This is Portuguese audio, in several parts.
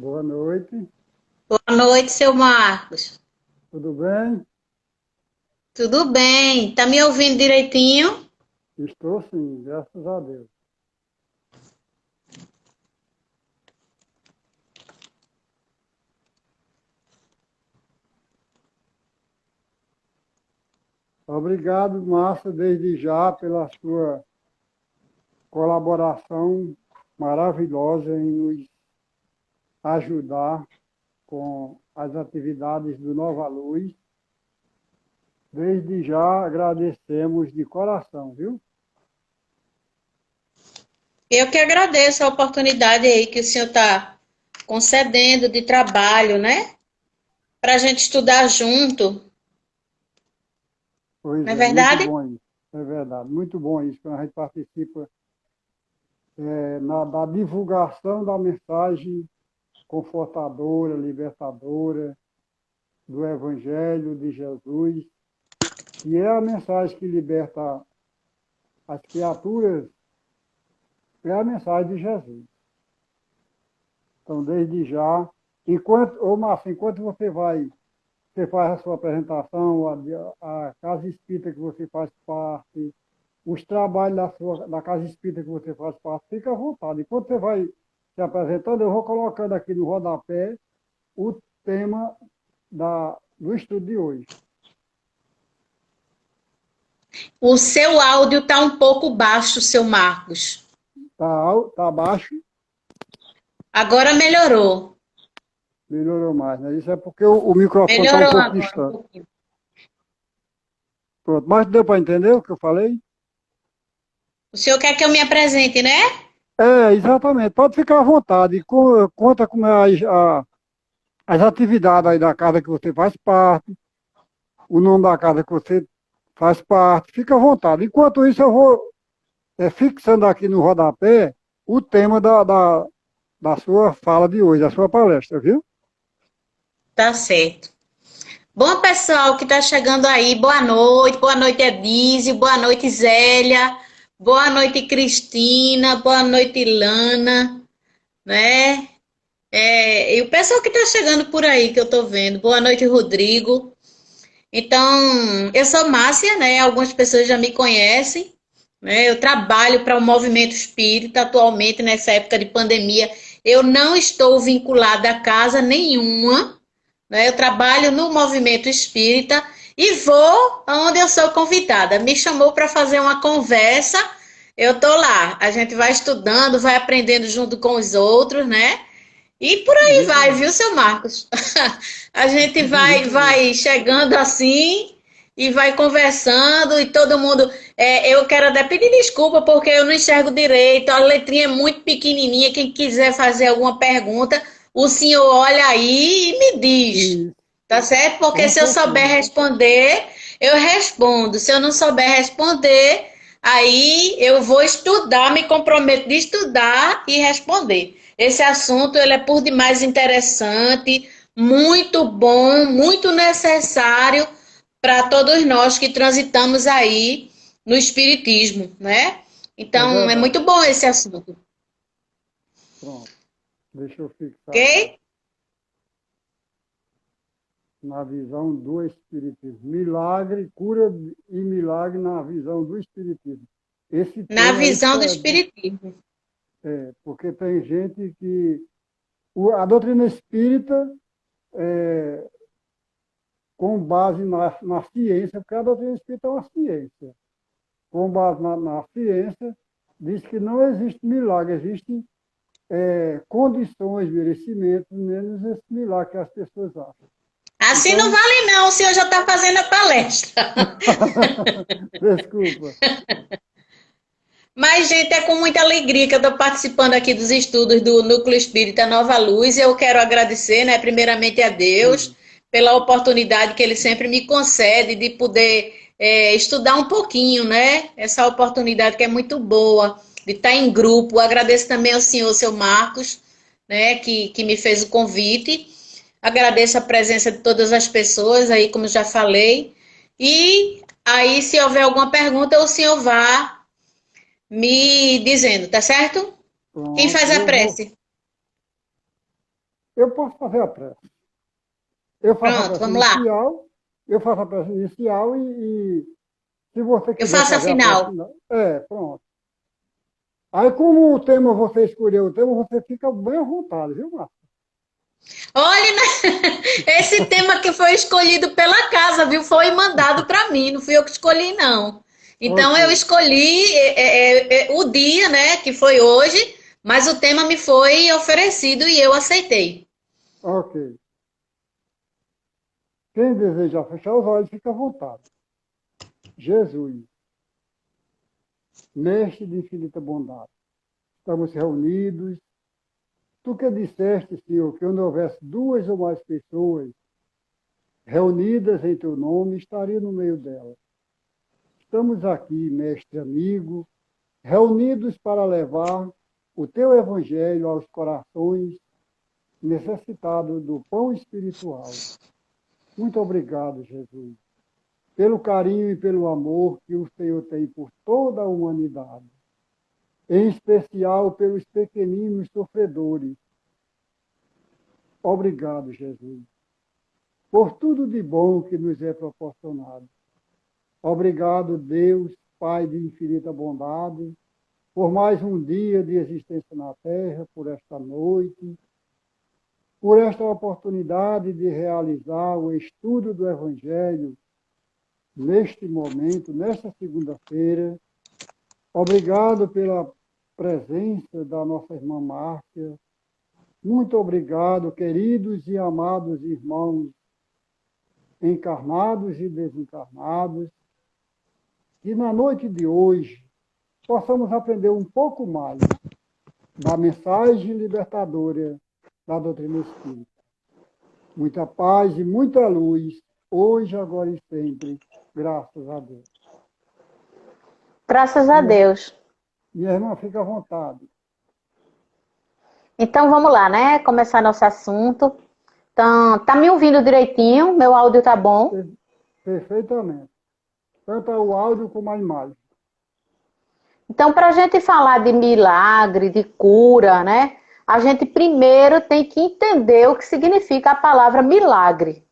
Boa noite, Boa noite, seu Marcos. tudo bem? Tudo bem? Tá me ouvindo direitinho? Estou sim, graças a Deus. Obrigado, Márcia, desde já pela sua colaboração maravilhosa em nos ajudar com as atividades do Nova Luz. Desde já agradecemos de coração, viu? Eu que agradeço a oportunidade aí que o senhor está concedendo de trabalho, né? Para a gente estudar junto, Pois não é é, muito verdade? bom isso. É verdade, muito bom isso, quando a gente participa da divulgação da mensagem confortadora, libertadora, do Evangelho de Jesus, que é a mensagem que liberta as criaturas, é a mensagem de Jesus. Então, desde já, ô Márcio, enquanto você faz a sua apresentação, a casa espírita que você faz parte, os trabalhos da casa espírita que você faz parte, fica à vontade. Enquanto você vai se apresentando, eu vou colocando aqui no rodapé o tema do estudo de hoje. O seu áudio está um pouco baixo, seu Marcos. Tá abaixo, Agora melhorou. melhorou mais, né? Isso é porque o microfone está um Melhorou pouco agora um distante. pouquinho. Pronto, mas deu para entender o que eu falei? O senhor quer que eu me apresente, né? Exatamente. Pode ficar à vontade. Conta com as atividades aí da casa que você faz parte, o nome da casa que você faz parte. Fica à vontade. Enquanto isso, eu vou fixando aqui no rodapé o tema da sua fala de hoje, da sua palestra, viu? Tá certo. Bom, pessoal que está chegando aí, boa noite, Edísio, boa noite, Zélia, boa noite, Cristina, boa noite, Lana, né? E o pessoal que está chegando por aí, que eu estou vendo, boa noite, Rodrigo. Então, eu sou Márcia, né? Algumas pessoas já me conhecem, né? Eu trabalho para o movimento espírita atualmente, nessa época de pandemia. Eu não estou vinculada a casa nenhuma, né? Eu trabalho no movimento espírita e vou aonde eu sou convidada. Me chamou para fazer uma conversa, eu tô lá. A gente vai estudando, vai aprendendo junto com os outros, né? E por aí Muito vai, bem. viu, seu Marcos? A gente vai, Muito bem. vai chegando assim e vai conversando e todo mundo. Eu quero até pedir desculpa porque eu não enxergo direito, a letrinha é muito pequenininha. Quem quiser fazer alguma pergunta, o senhor olha aí e me diz, Isso, tá certo? Porque com se eu souber certeza. responder, eu respondo. Se eu não souber responder, aí eu vou estudar, me comprometo de estudar e responder. Esse assunto ele é por demais interessante, muito bom, muito necessário para todos nós que transitamos aí no espiritismo, né? É Então é verdade. muito bom esse assunto, Pronto. Deixa eu ok? fixar aqui. Na visão do Espiritismo. Milagre, cura e milagre na visão do Espiritismo. Esse Na tema aí visão do espiritismo. porque tem gente que. A doutrina espírita, é, com base na ciência, porque a doutrina espírita é uma ciência, com base na ciência, diz que não existe milagre, existem condições, merecimentos, menos esse milagre que as pessoas acham. Assim não Então, vale não, o senhor já está fazendo a palestra. desculpa. Mas, gente, é com muita alegria que eu estou participando aqui dos estudos do Núcleo Espírita Nova Luz. E eu quero agradecer, né, primeiramente a Deus, Sim, pela oportunidade que Ele sempre me concede de poder estudar um pouquinho, né? Essa oportunidade que é muito boa, de estar em grupo. Agradeço também ao senhor, seu Marcos, né, que me fez o convite. Agradeço a presença de todas as pessoas aí, como já falei. E aí, se houver alguma pergunta, o senhor vá me dizendo, tá certo? Quem pronto. faz a prece? Eu posso fazer a prece. Eu faço a Pronto, prece vamos lá. inicial, eu faço a prece inicial e se você Eu quiser faço a fazer a prece final. final, pronto. Aí, como o tema, você escolheu o tema, você fica bem à vontade, viu, Márcio? Olha, né? Esse tema que foi escolhido pela casa, viu? Foi mandado para mim, não fui eu que escolhi, não. Então Ok, eu escolhi o dia, né, que foi hoje, mas o tema me foi oferecido e eu aceitei. ok. Quem desejar fechar os olhos, fica à vontade. Jesus, mestre de infinita bondade, estamos reunidos. Tu que disseste, Senhor, que onde houvesse duas ou mais pessoas reunidas em teu nome, estaria no meio delas. Estamos aqui, mestre amigo, reunidos para levar o teu evangelho aos corações necessitados do pão espiritual. Muito obrigado, Jesus, pelo carinho e pelo amor que o Senhor tem por toda a humanidade, em especial pelos pequeninos sofredores. Obrigado, Jesus, por tudo de bom que nos é proporcionado. Obrigado, Deus, Pai de infinita bondade, por mais um dia de existência na Terra, por esta noite, por esta oportunidade de realizar o estudo do Evangelho neste momento, nesta segunda-feira. Obrigado pela presença da nossa irmã Márcia. Muito obrigado, queridos e amados irmãos, encarnados e desencarnados, que na noite de hoje possamos aprender um pouco mais da mensagem libertadora da doutrina espírita. Muita paz e muita luz, hoje, agora e sempre, graças a Deus. Graças a Deus. Minha irmã, fica à vontade. Então vamos lá, né? Começar nosso assunto. Então, tá me ouvindo direitinho? Meu áudio tá bom? Perfeitamente. Tanto o áudio como a imagem. Então, para a gente falar de milagre, de cura, né? A gente primeiro tem que entender o que significa a palavra milagre.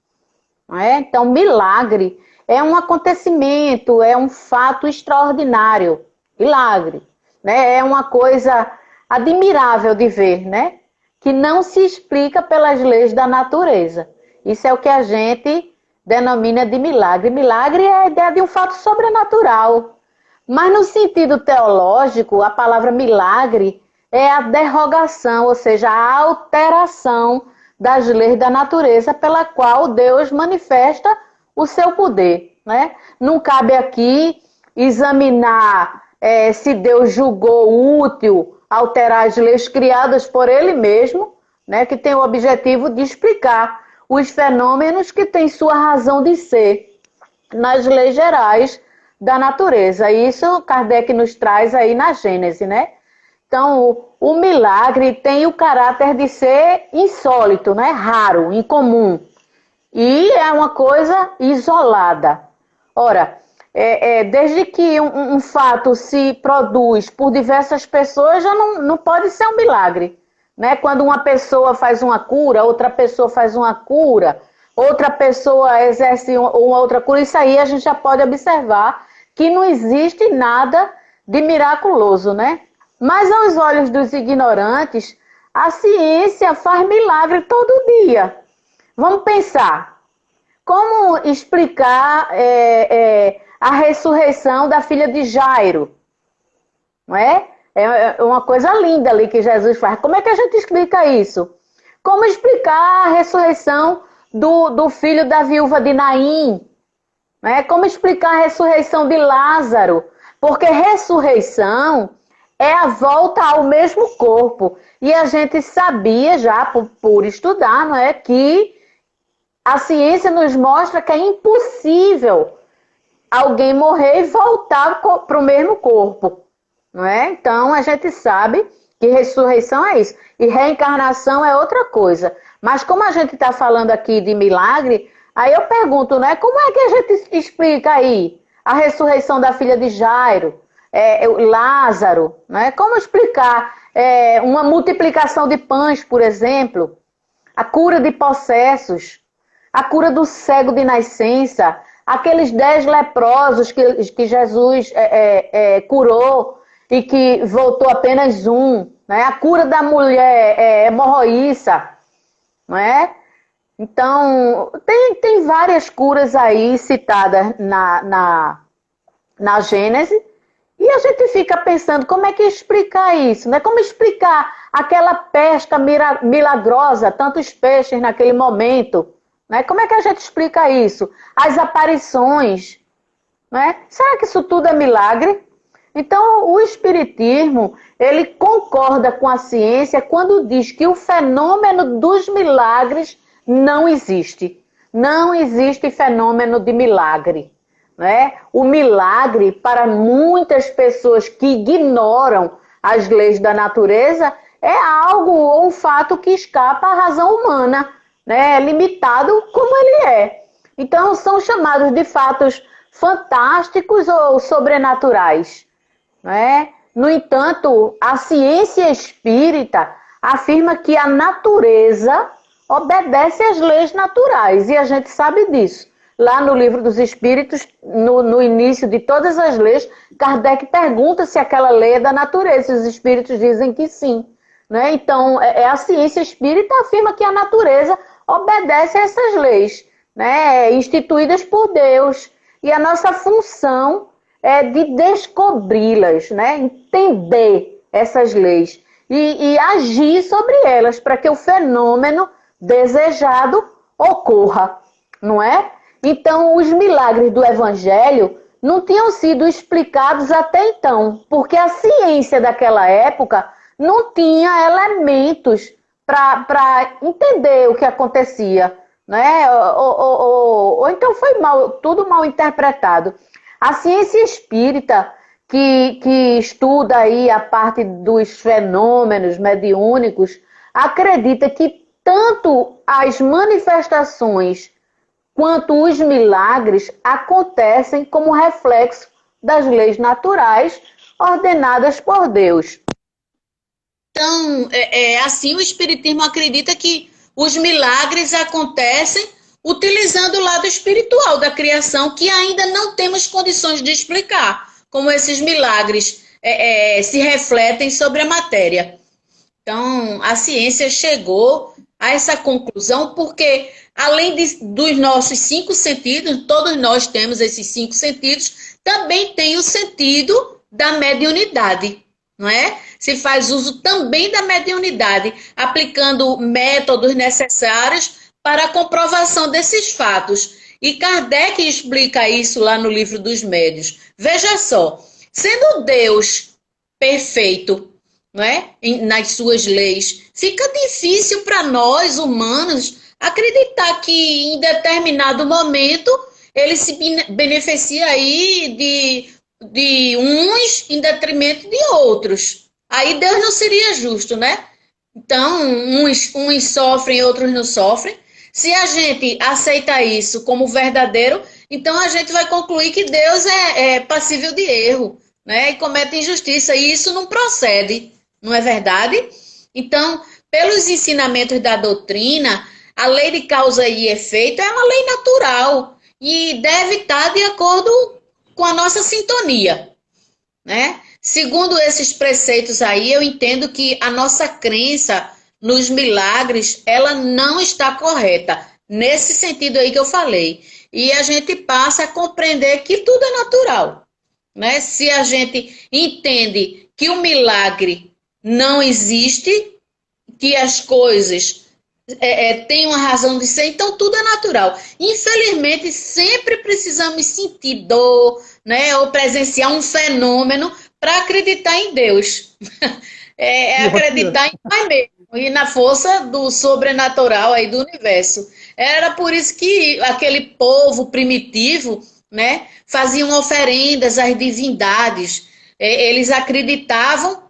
Não é? Então, milagre é um acontecimento, é um fato extraordinário. Milagre. Né? É uma coisa admirável de ver, né? Que não se explica pelas leis da natureza. Isso é o que a gente denomina de milagre. Milagre é a ideia de um fato sobrenatural. Mas no sentido teológico, a palavra milagre é a derrogação, ou seja, a alteração das leis da natureza pela qual Deus manifesta o seu poder. Né? Não cabe aqui examinar se Deus julgou útil alterar as leis criadas por Ele mesmo, né, que tem o objetivo de explicar os fenômenos que têm sua razão de ser nas leis gerais da natureza. Isso Kardec nos traz aí na Gênese, né? Então, o milagre tem o caráter de ser insólito, né? Raro, incomum. E é uma coisa isolada. Ora, desde que um fato se produz por diversas pessoas, já não pode ser um milagre. Né? Quando uma pessoa faz uma cura, outra pessoa faz uma cura, outra pessoa exerce uma outra cura, isso aí a gente já pode observar que não existe nada de miraculoso, né? Mas aos olhos dos ignorantes, a ciência faz milagre todo dia. Vamos pensar, como explicar a ressurreição da filha de Jairo? Não é? É uma coisa linda ali que Jesus faz. Como é que a gente explica isso? Como explicar a ressurreição do filho da viúva de Naim? Né? Como explicar a ressurreição de Lázaro? Porque ressurreição é a volta ao mesmo corpo. E a gente sabia já, por estudar, não é, que a ciência nos mostra que é impossível alguém morrer e voltar para o mesmo corpo. Não é? Então, a gente sabe que ressurreição é isso. E reencarnação é outra coisa. Mas como a gente está falando aqui de milagre, aí eu pergunto, né? Como é que a gente explica aí a ressurreição da filha de Jairo, Lázaro? Né? Como explicar uma multiplicação de pães, por exemplo? a cura de possessos, a cura do cego de nascença, aqueles 10 leprosos que Jesus curou e que voltou apenas um, né? A cura da mulher hemorroíça, não é? Então, tem várias curas aí citadas na Gênese, e a gente fica pensando como é que explicar isso, né? Como explicar aquela pesca milagrosa, tantos peixes naquele momento, né? Como é que a gente explica isso? As aparições, né? Será que isso tudo é milagre? Então, o Espiritismo, ele concorda com a ciência quando diz que o fenômeno dos milagres não existe. Não existe fenômeno de milagre, né? O milagre, para muitas pessoas que ignoram as leis da natureza, é algo ou um fato que escapa à razão humana, né? É limitado como ele é. Então, são chamados de fatos fantásticos ou sobrenaturais, né? No entanto, a ciência espírita afirma que a natureza obedece às leis naturais, e a gente sabe disso. Lá no Livro dos Espíritos, no início de todas as leis, Kardec pergunta se aquela lei é da natureza, e os espíritos dizem que sim, né? Então, a ciência espírita afirma que a natureza obedece a essas leis, né? Instituídas por Deus, e a nossa função é de descobri-las, né? Entender essas leis e agir sobre elas para que o fenômeno desejado ocorra, não é? Então, os milagres do Evangelho não tinham sido explicados até então, porque a ciência daquela época não tinha elementos para entender o que acontecia, né? Ou então foi tudo mal interpretado. A ciência espírita, que estuda aí a parte dos fenômenos mediúnicos, acredita que tanto as manifestações quanto os milagres acontecem como reflexo das leis naturais ordenadas por Deus. Então, assim, o Espiritismo acredita que os milagres acontecem utilizando o lado espiritual da criação, que ainda não temos condições de explicar, como esses milagres se refletem sobre a matéria. Então, a ciência chegou a essa conclusão porque, além dos nossos 5 sentidos, todos nós temos esses 5 sentidos, também tem o sentido da mediunidade, não é? Se faz uso também da mediunidade, aplicando métodos necessários para a comprovação desses fatos. E Kardec explica isso lá no Livro dos Médiuns. Veja só, sendo Deus perfeito, não é? Nas suas leis, fica difícil para nós, humanos, acreditar que em determinado momento ele se beneficia aí de uns em detrimento de outros. Aí Deus não seria justo, né? Então, uns sofrem, outros não sofrem. Se a gente aceita isso como verdadeiro, então a gente vai concluir que Deus é passível de erro, né? E comete injustiça, e isso não procede. Não é verdade? Então, pelos ensinamentos da doutrina, a lei de causa e efeito é uma lei natural e deve estar de acordo com a nossa sintonia, né? Segundo esses preceitos aí, eu entendo que a nossa crença nos milagres, ela não está correta, nesse sentido aí que eu falei. E a gente passa a compreender que tudo é natural, né? Se a gente entende que o milagre não existe, que as coisas têm uma razão de ser, então tudo é natural. Infelizmente, sempre precisamos sentir dor, né, ou presenciar um fenômeno para acreditar em Deus. Acreditar em nós mesmos e na força do sobrenatural aí do universo. Era por isso que aquele povo primitivo, né, faziam oferendas às divindades. Eles acreditavam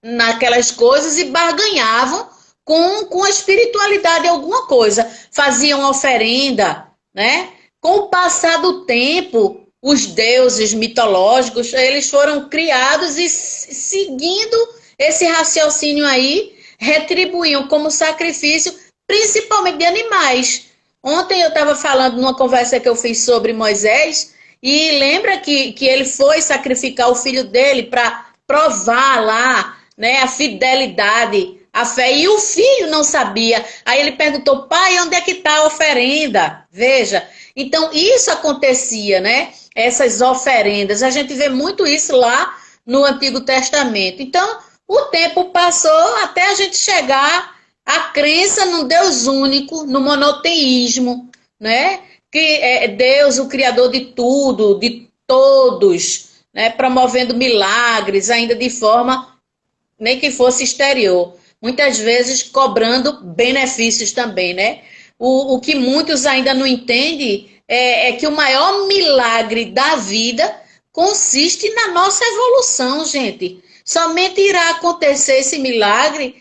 naquelas coisas e barganhavam com a espiritualidade alguma coisa. Faziam oferenda, né? Com o passar do tempo, os deuses mitológicos, eles foram criados e, seguindo esse raciocínio aí, retribuíam como sacrifício principalmente de animais. Ontem eu estava falando numa conversa que eu fiz sobre Moisés, e lembra que ele foi sacrificar o filho dele para provar lá, né, a fidelidade, a fé, e o filho não sabia. Aí ele perguntou, pai, onde é que está a oferenda? Veja, então isso acontecia, né? Essas oferendas, a gente vê muito isso lá no Antigo Testamento. Então, o tempo passou até a gente chegar à crença num Deus único, no monoteísmo, né? Que é Deus, o Criador de tudo, de todos, né? Promovendo milagres, ainda de forma nem que fosse exterior. Muitas vezes cobrando benefícios também, né? O que muitos ainda não entendem é que o maior milagre da vida consiste na nossa evolução, gente. Somente irá acontecer esse milagre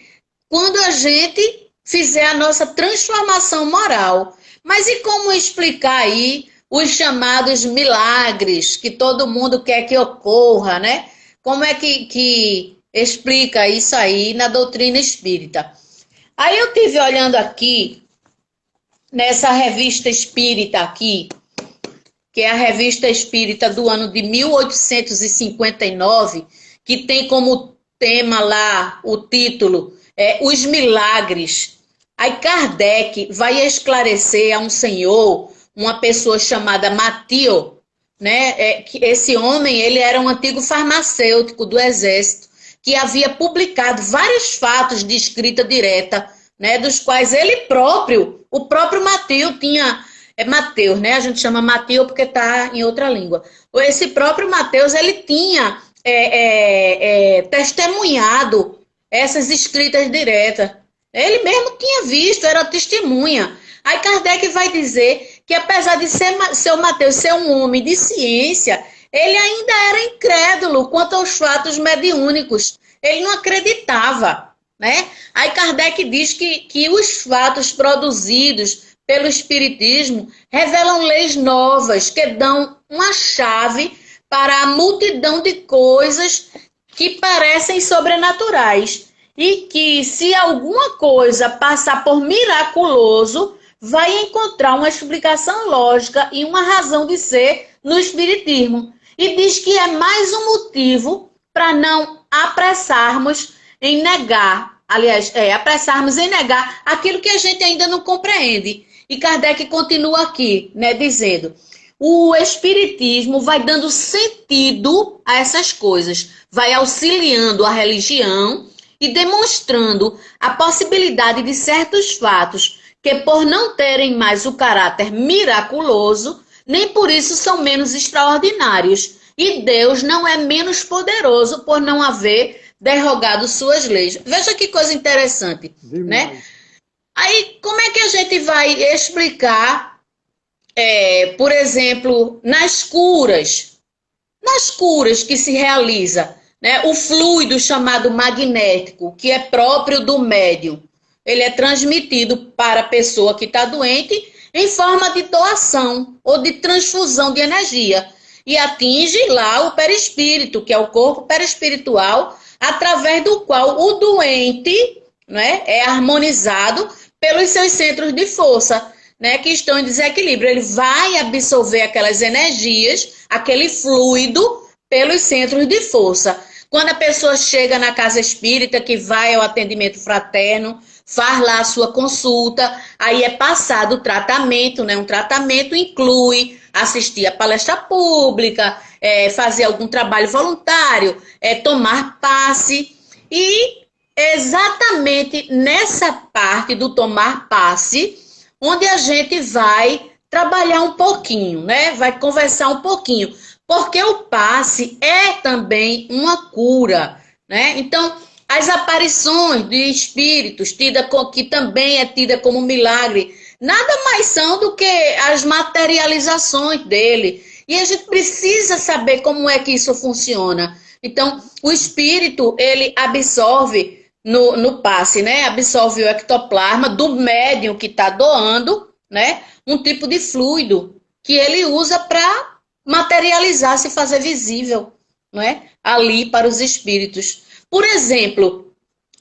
quando a gente fizer a nossa transformação moral. Mas e como explicar aí os chamados milagres que todo mundo quer que ocorra, né? Como é que explica isso aí na doutrina espírita? Aí eu tive olhando aqui, nessa revista espírita aqui, que é a Revista Espírita do ano de 1859, que tem como tema lá o título Os Milagres. Aí Kardec vai esclarecer a um senhor, uma pessoa chamada Mathieu, né? Que esse homem, ele era um antigo farmacêutico do Exército, que havia publicado vários fatos de escrita direta, né? Dos quais ele próprio, o próprio Mathieu tinha... Mateus, né? A gente chama Mathieu porque está em outra língua. Esse próprio Mateus, ele tinha testemunhado essas escritas diretas. Ele mesmo tinha visto, era testemunha. Aí Kardec vai dizer que apesar de seu Mateus ser um homem de ciência, ele ainda era incrédulo quanto aos fatos mediúnicos. Ele não acreditava, né? Aí Kardec diz que os fatos produzidos pelo Espiritismo revelam leis novas que dão uma chave para a multidão de coisas que parecem sobrenaturais e que, se alguma coisa passar por miraculoso, vai encontrar uma explicação lógica e uma razão de ser no Espiritismo. E diz que é mais um motivo para não apressarmos em negar, apressarmos em negar aquilo que a gente ainda não compreende. E Kardec continua aqui, né, dizendo, o Espiritismo vai dando sentido a essas coisas, vai auxiliando a religião e demonstrando a possibilidade de certos fatos que, por não terem mais o caráter miraculoso, nem por isso são menos extraordinários. E Deus não é menos poderoso por não haver derrogado suas leis. Veja que coisa interessante, né? Aí, como é que a gente vai explicar, por exemplo, nas curas que se realiza, né, o fluido chamado magnético, que é próprio do médium, ele é transmitido para a pessoa que está doente em forma de doação ou de transfusão de energia e atinge lá o perispírito, que é o corpo perispiritual, através do qual o doente, né, é harmonizado pelos seus centros de força, né, que estão em desequilíbrio. Ele vai absorver aquelas energias, aquele fluido, pelos centros de força. Quando a pessoa chega na casa espírita, que vai ao atendimento fraterno, faz lá a sua consulta, aí é passado o tratamento, né? Um tratamento inclui assistir a palestra pública, fazer algum trabalho voluntário, tomar passe. E exatamente nessa parte do tomar passe, onde a gente vai trabalhar um pouquinho, né? Vai conversar um pouquinho, porque o passe é também uma cura, né? Então, as aparições de espíritos, que também é tida como milagre, nada mais são do que as materializações dele. E a gente precisa saber como é que isso funciona. Então, o espírito, ele absorve no passe, né? Absorve o ectoplasma do médium que está doando, né? Um tipo de fluido que ele usa para materializar, se fazer visível, não é? Ali para os espíritos. Por exemplo,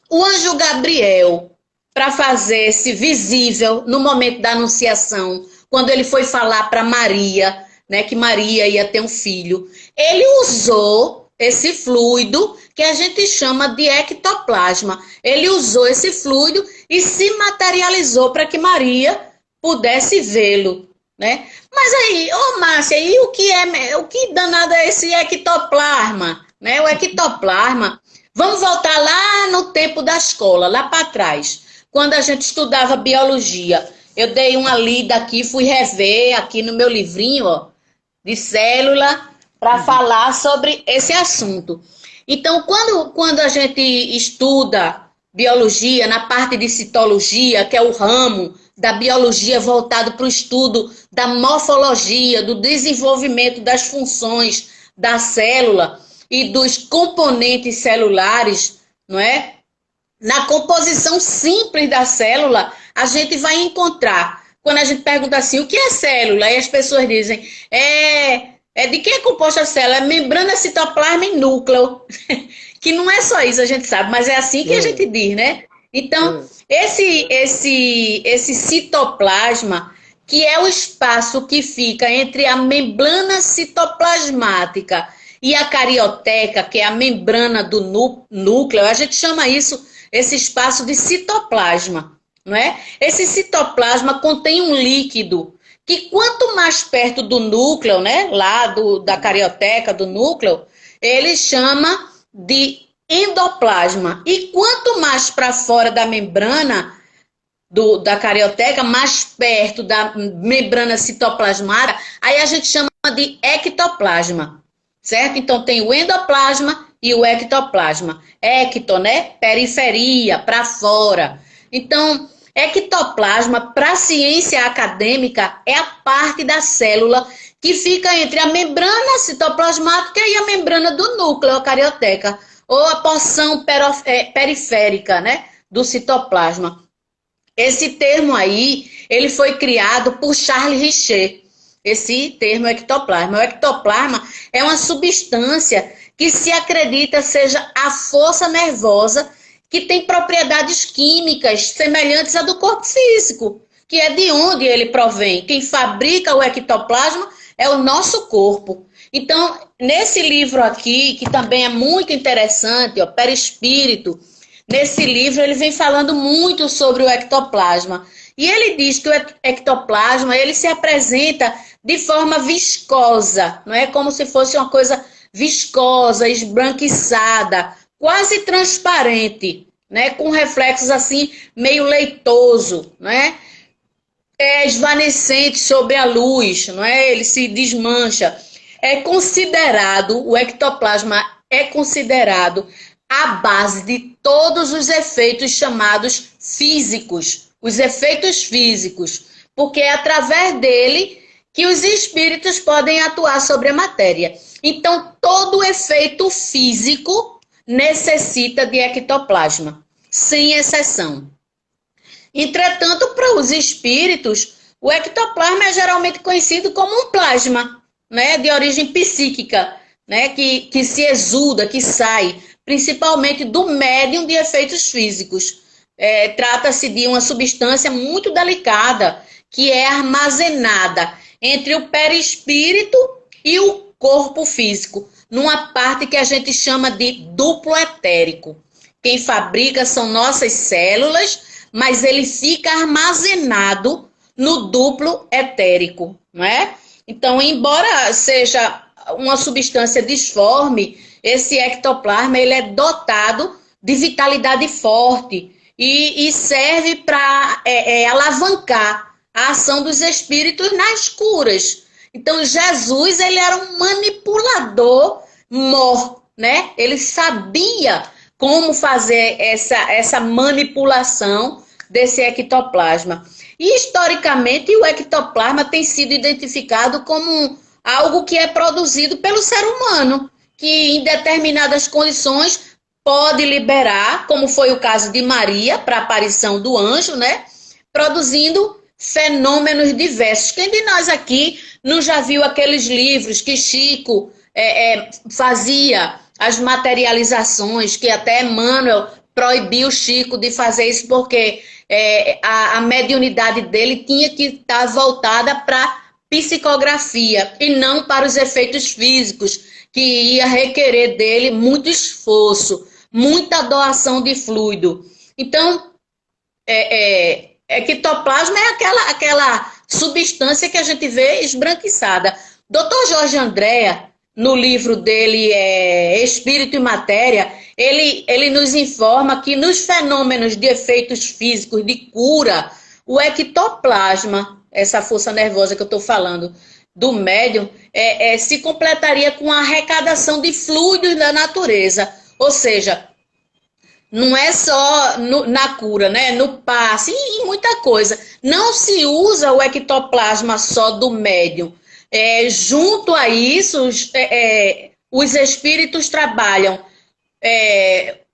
o anjo Gabriel, para fazer-se visível no momento da anunciação, quando ele foi falar para Maria, né, que Maria ia ter um filho. Ele usou esse fluido que a gente chama de ectoplasma. Ele usou esse fluido e se materializou para que Maria pudesse vê-lo, né? Mas aí, Márcia, e o que danado é esse ectoplasma, né? O ectoplasma, vamos voltar lá no tempo da escola, lá para trás, quando a gente estudava biologia. Eu dei uma lida aqui, fui rever aqui no meu livrinho, ó, de célula, para falar sobre esse assunto. Então, quando a gente estuda biologia, na parte de citologia, que é o ramo da biologia voltado para o estudo da morfologia, do desenvolvimento das funções da célula e dos componentes celulares, não é? Na composição simples da célula, a gente vai encontrar, quando a gente pergunta assim, o que é célula? E as pessoas dizem, de que é composta a célula? É membrana, citoplasma e núcleo. Que não é só isso, a gente sabe, mas é assim que a gente diz, né? Então, esse citoplasma, que é o espaço que fica entre a membrana citoplasmática e a carioteca, que é a membrana do núcleo, a gente chama esse espaço de citoplasma, não é? Esse citoplasma contém um líquido que quanto mais perto do núcleo, né, lá da carioteca, do núcleo, ele chama de endoplasma. E quanto mais para fora da membrana da carioteca, mais perto da membrana citoplasmática, aí a gente chama de ectoplasma, certo? Então tem o endoplasma e o ectoplasma. Ecto, né? Periferia, para fora. Então, ectoplasma, para a ciência acadêmica, é a parte da célula que fica entre a membrana citoplasmática e a membrana do núcleo, a carioteca, ou a porção periférica, né, do citoplasma. Esse termo aí, ele foi criado por Charles Richer, esse termo ectoplasma. O ectoplasma é uma substância que se acredita seja a força nervosa que tem propriedades químicas semelhantes à do corpo físico, que é de onde ele provém. Quem fabrica o ectoplasma é o nosso corpo. Então, nesse livro aqui, que também é muito interessante, ó, Perispírito, nesse livro ele vem falando muito sobre o ectoplasma. E ele diz que o ectoplasma, ele se apresenta de forma viscosa, não é como se fosse uma coisa viscosa, esbranquiçada, quase transparente, né, com reflexos assim meio leitoso, né? É esvanecente sobre a luz, não é? Ele se desmancha. O ectoplasma é considerado a base de todos os efeitos chamados físicos, os efeitos físicos, porque é através dele que os espíritos podem atuar sobre a matéria. Então, todo efeito físico necessita de ectoplasma, sem exceção. Entretanto, para os espíritos, o ectoplasma é geralmente conhecido como um plasma, né, de origem psíquica, né, que se exuda, que sai, principalmente do médium de efeitos físicos. Trata-se de uma substância muito delicada, que é armazenada entre o perispírito e o corpo físico, numa parte que a gente chama de duplo etérico. Quem fabrica são nossas células, mas ele fica armazenado no duplo etérico, não é? Então, embora seja uma substância disforme, esse ectoplasma ele é dotado de vitalidade forte e serve para alavancar a ação dos espíritos nas curas. Então, Jesus ele era um manipulador mor, né? Ele sabia como fazer essa manipulação desse ectoplasma. E, historicamente, o ectoplasma tem sido identificado como algo que é produzido pelo ser humano, que em determinadas condições pode liberar, como foi o caso de Maria, para a aparição do anjo, né? Produzindo fenômenos diversos. Quem de nós aqui não já viu aqueles livros que Chico fazia as materializações, que até Emmanuel proibiu Chico de fazer isso porque a mediunidade dele tinha que estar voltada para psicografia e não para os efeitos físicos, que ia requerer dele muito esforço, muita doação de fluido. Então, ectoplasma é aquela substância que a gente vê esbranquiçada. Dr. Jorge Andréa, no livro dele, Espírito e Matéria, ele nos informa que nos fenômenos de efeitos físicos, de cura, o ectoplasma, essa força nervosa que eu estou falando, do médium, se completaria com a arrecadação de fluidos da natureza. Ou seja, não é só na cura, né? No passe, e muita coisa. Não se usa o ectoplasma só do médium. Junto a isso, os espíritos trabalham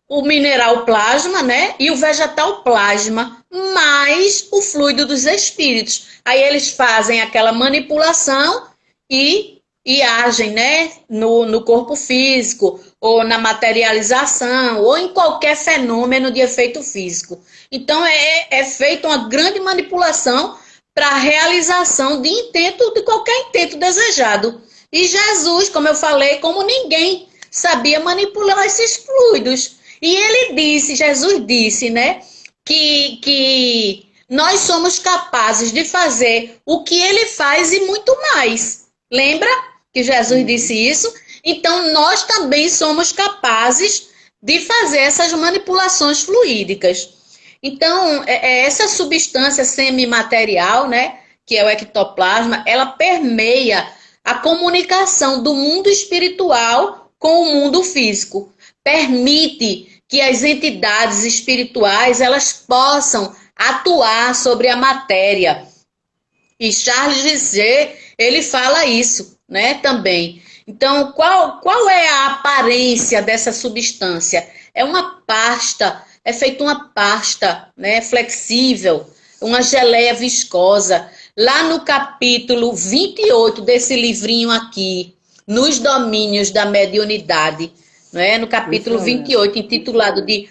o mineral plasma, né? E o vegetal plasma, mais o fluido dos espíritos. Aí eles fazem aquela manipulação e agem, né? No corpo físico, ou na materialização, ou em qualquer fenômeno de efeito físico. Então, é feita uma grande manipulação para a realização de qualquer intento desejado. E Jesus, como eu falei, como ninguém sabia manipular esses fluidos. E Jesus disse, né, que nós somos capazes de fazer o que ele faz e muito mais. Lembra que Jesus disse isso? Então, nós também somos capazes de fazer essas manipulações fluídicas. Então, essa substância semimaterial, né, que é o ectoplasma, ela permeia a comunicação do mundo espiritual com o mundo físico. Permite que as entidades espirituais elas possam atuar sobre a matéria. E Charles Risset, ele fala isso, né, também. Então, qual é a aparência dessa substância? É uma pasta, é feita uma pasta, né, flexível, uma geleia viscosa. Lá no capítulo 28 desse livrinho aqui, Nos Domínios da Mediunidade, né, no capítulo 28, intitulado de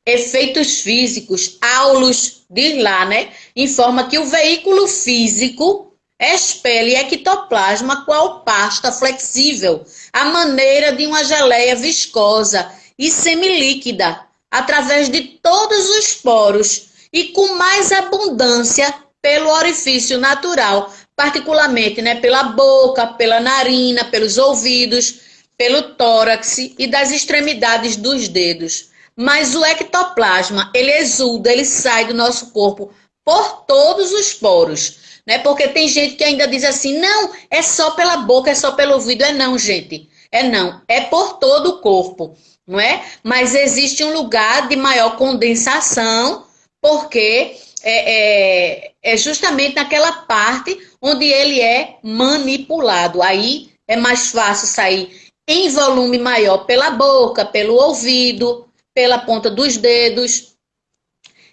Efeitos Físicos, Aulus, diz lá, né, informa que o veículo físico expele ectoplasma qual pasta flexível, à maneira de uma geleia viscosa e semilíquida, através de todos os poros e com mais abundância pelo orifício natural, particularmente, né, pela boca, pela narina, pelos ouvidos, pelo tórax e das extremidades dos dedos. Mas o ectoplasma, ele exuda, ele sai do nosso corpo por todos os poros. Né? Porque tem gente que ainda diz assim, não, é só pela boca, é só pelo ouvido. É não, gente. É não. É por todo o corpo, não é? Mas existe um lugar de maior condensação, porque é justamente naquela parte onde ele é manipulado. Aí é mais fácil sair em volume maior pela boca, pelo ouvido, pela ponta dos dedos.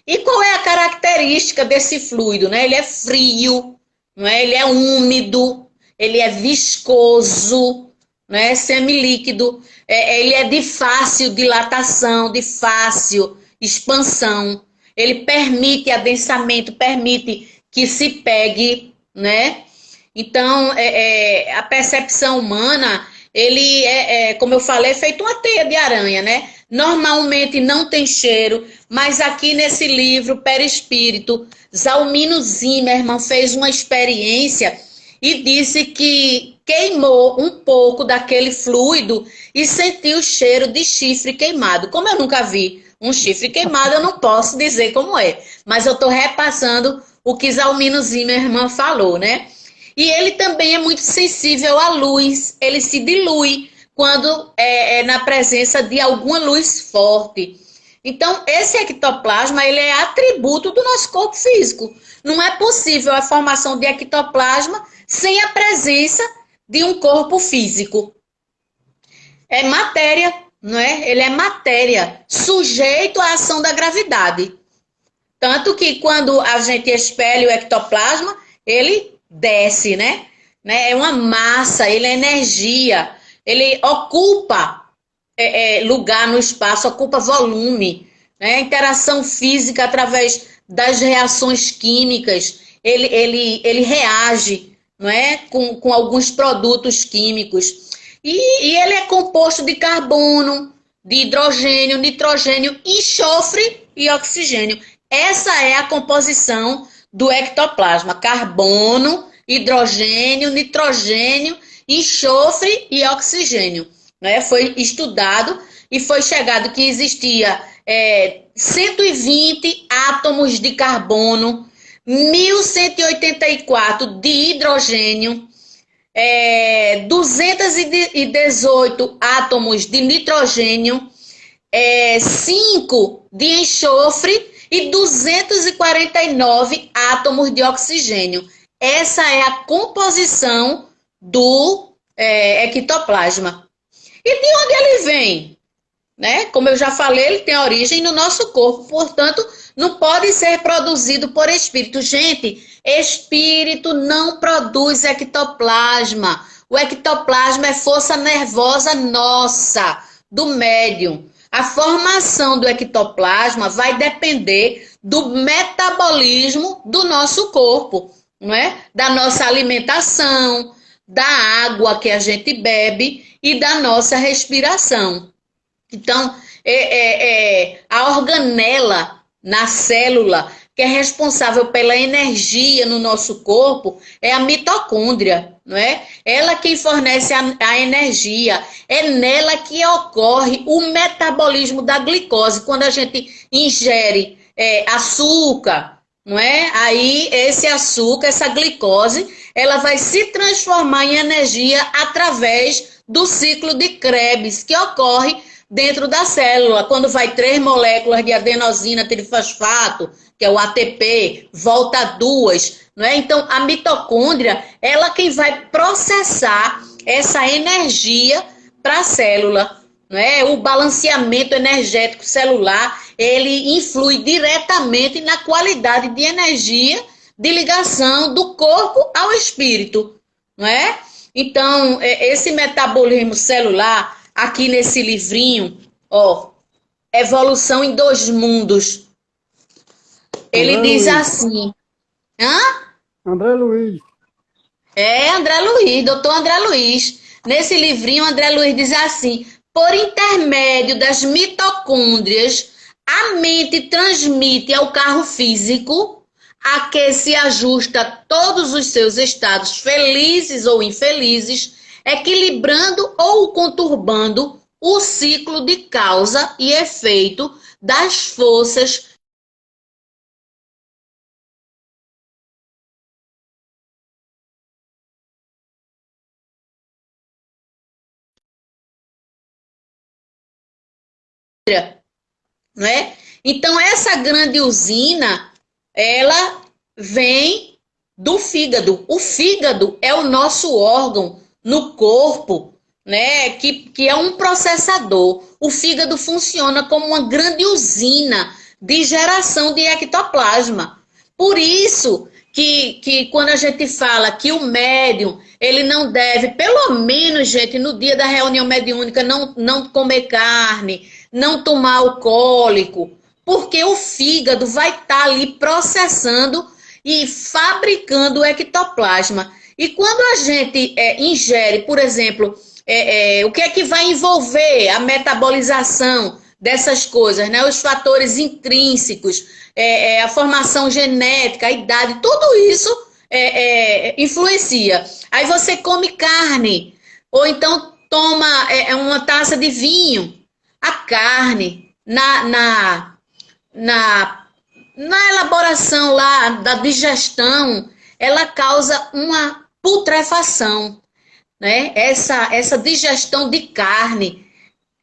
E qual é a característica desse fluido? Né? Ele é frio, não é? Ele é úmido, ele é viscoso, né? Semilíquido, ele é de fácil dilatação, de fácil expansão. Ele permite adensamento, permite que se pegue, né? Então, a percepção humana, ele como eu falei, é feito uma teia de aranha, né? Normalmente não tem cheiro, mas aqui nesse livro, Perispírito, Zalmino Zimmermann fez uma experiência e disse que queimou um pouco daquele fluido e sentiu o cheiro de chifre queimado. Como eu nunca vi um chifre queimado, eu não posso dizer como é, mas eu estou repassando o que Zalmino Zimmermann falou, né? E ele também é muito sensível à luz, ele se dilui quando é na presença de alguma luz forte. Então, esse ectoplasma, ele é atributo do nosso corpo físico. Não é possível a formação de ectoplasma sem a presença de um corpo físico. É matéria, não é? Ele é matéria, sujeito à ação da gravidade. Tanto que quando a gente expele o ectoplasma, ele desce, né? É uma massa, ele é energia. Ele ocupa lugar no espaço, ocupa volume, né? Interação física através das reações químicas, ele reage, não é? Com alguns produtos químicos. E ele é composto de carbono, de hidrogênio, nitrogênio, enxofre e oxigênio. Essa é a composição do ectoplasma: carbono, hidrogênio, nitrogênio, enxofre e oxigênio. Né? Foi estudado e foi chegado que existia 120 átomos de carbono, 1.184 de hidrogênio, 218 átomos de nitrogênio, 5 de enxofre e 249 átomos de oxigênio. Essa é a composição do ectoplasma. E de onde ele vem? Né? Como eu já falei, ele tem origem no nosso corpo, portanto, não pode ser produzido por espírito. Gente, espírito não produz ectoplasma. O ectoplasma é força nervosa nossa, do médium. A formação do ectoplasma vai depender do metabolismo do nosso corpo, não é? Da nossa alimentação, da água que a gente bebe e da nossa respiração. Então, a organela na célula que é responsável pela energia no nosso corpo é a mitocôndria, não é? Ela quem fornece a energia, é nela que ocorre o metabolismo da glicose. Quando a gente ingere açúcar, não é? Aí esse açúcar, essa glicose, ela vai se transformar em energia através do ciclo de Krebs, que ocorre dentro da célula, quando vai 3 moléculas de adenosina trifosfato, que é o ATP, volta a 2, não é? Então, a mitocôndria, ela quem vai processar essa energia para a célula, não é? O balanceamento energético celular, ele influi diretamente na qualidade de energia de ligação do corpo ao espírito, não é? Então, esse metabolismo celular, aqui nesse livrinho, ó, Evolução em 2 Mundos, ele diz assim, André Luiz. André Luiz, doutor André Luiz. Nesse livrinho, André Luiz diz assim: por intermédio das mitocôndrias, a mente transmite ao carro físico a que se ajusta todos os seus estados, felizes ou infelizes, equilibrando ou conturbando o ciclo de causa e efeito das forças não é? Então, essa grande usina, ela vem do fígado. O fígado é o nosso órgão no corpo, né, que é um processador. O fígado funciona como uma grande usina de geração de ectoplasma. Por isso que quando a gente fala que o médium, ele não deve, pelo menos, gente, no dia da reunião mediúnica, não comer carne, não tomar alcoólico, porque o fígado vai estar ali processando e fabricando o ectoplasma. E quando a gente ingere, por exemplo, o que é que vai envolver a metabolização dessas coisas, né? Os fatores intrínsecos, a formação genética, a idade, tudo isso influencia. Aí você come carne, ou então toma uma taça de vinho. A carne, na elaboração lá da digestão, ela causa uma putrefação, né? Essa digestão de carne,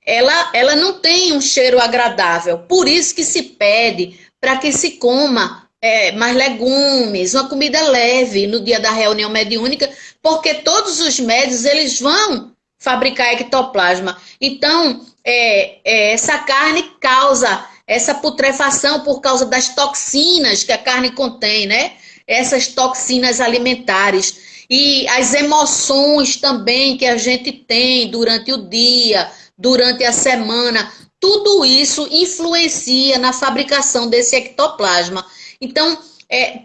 ela não tem um cheiro agradável. Por isso que se pede para que se coma mais legumes, uma comida leve no dia da reunião mediúnica, porque todos os médios, eles vão fabricar ectoplasma. Então, essa carne causa essa putrefação por causa das toxinas que a carne contém, né? Essas toxinas alimentares. E as emoções também que a gente tem durante o dia, durante a semana, tudo isso influencia na fabricação desse ectoplasma. Então,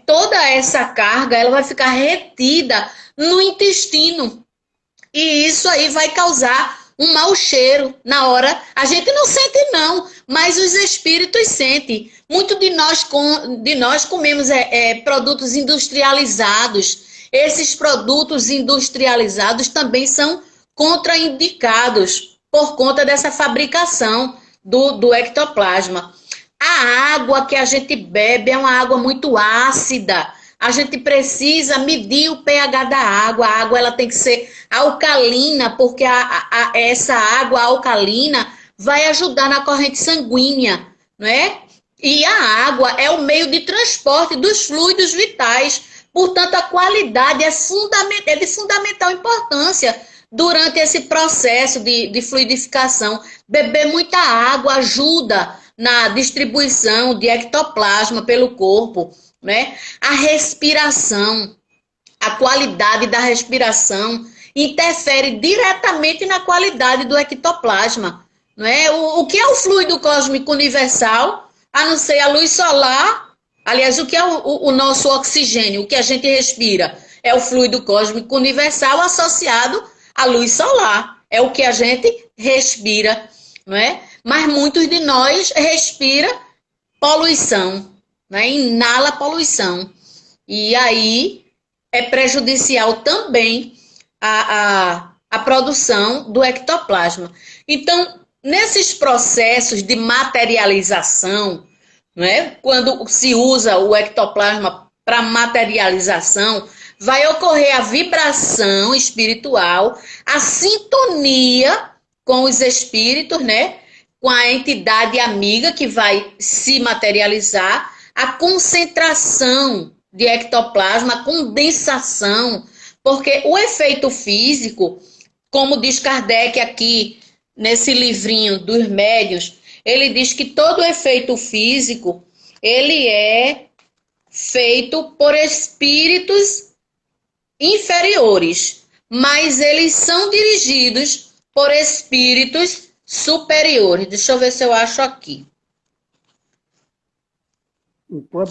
toda essa carga ela vai ficar retida no intestino. E isso aí vai causar um mau cheiro na hora. A gente não sente não, mas os espíritos sentem. Muito de nós comemos produtos industrializados. Esses produtos industrializados também são contraindicados por conta dessa fabricação do ectoplasma. A água que a gente bebe é uma água muito ácida. A gente precisa medir o pH da água. A água ela tem que ser alcalina, porque essa água alcalina vai ajudar na corrente sanguínea, não é? E a água é o meio de transporte dos fluidos vitais. Portanto, a qualidade é de fundamental importância durante esse processo de fluidificação. Beber muita água ajuda na distribuição de ectoplasma pelo corpo, né? A respiração, a qualidade da respiração interfere diretamente na qualidade do ectoplasma, não é? O que é o fluido cósmico universal, a não ser a luz solar? Aliás, o que é o nosso oxigênio, o que a gente respira? É o fluido cósmico universal associado à luz solar. É o que a gente respira, não é? Mas muitos de nós respira poluição, né? Inala poluição. E aí é prejudicial também a produção do ectoplasma. Então, nesses processos de materialização, não é? Quando se usa o ectoplasma para materialização, vai ocorrer a vibração espiritual, a sintonia com os espíritos, né? Com a entidade amiga que vai se materializar, a concentração de ectoplasma, a condensação, porque o efeito físico, como diz Kardec aqui nesse livrinho dos médiuns, ele diz que todo efeito físico, ele é feito por espíritos inferiores, mas eles são dirigidos por espíritos superiores. Deixa eu ver se eu acho aqui.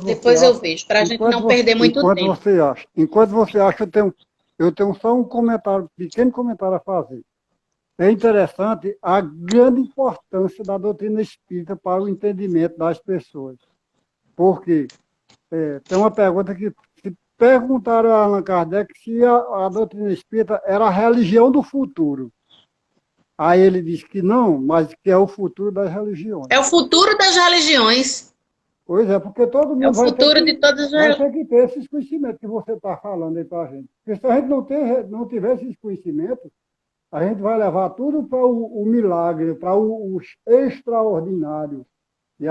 Depois eu vejo, para a gente não perder muito tempo. Enquanto você acha, eu tenho só um pequeno comentário a fazer. É interessante a grande importância da doutrina espírita para o entendimento das pessoas. Porque tem uma pergunta que se perguntaram a Allan Kardec se a doutrina espírita era a religião do futuro. Aí ele disse que não, mas que é o futuro das religiões. É o futuro das religiões. Pois é, porque todo mundo é o futuro de todas as religiões. Vai ter que ter esses conhecimentos que você está falando aí para a gente. Porque se a gente não tiver esses conhecimentos, a gente vai levar tudo para o milagre, para o extraordinário.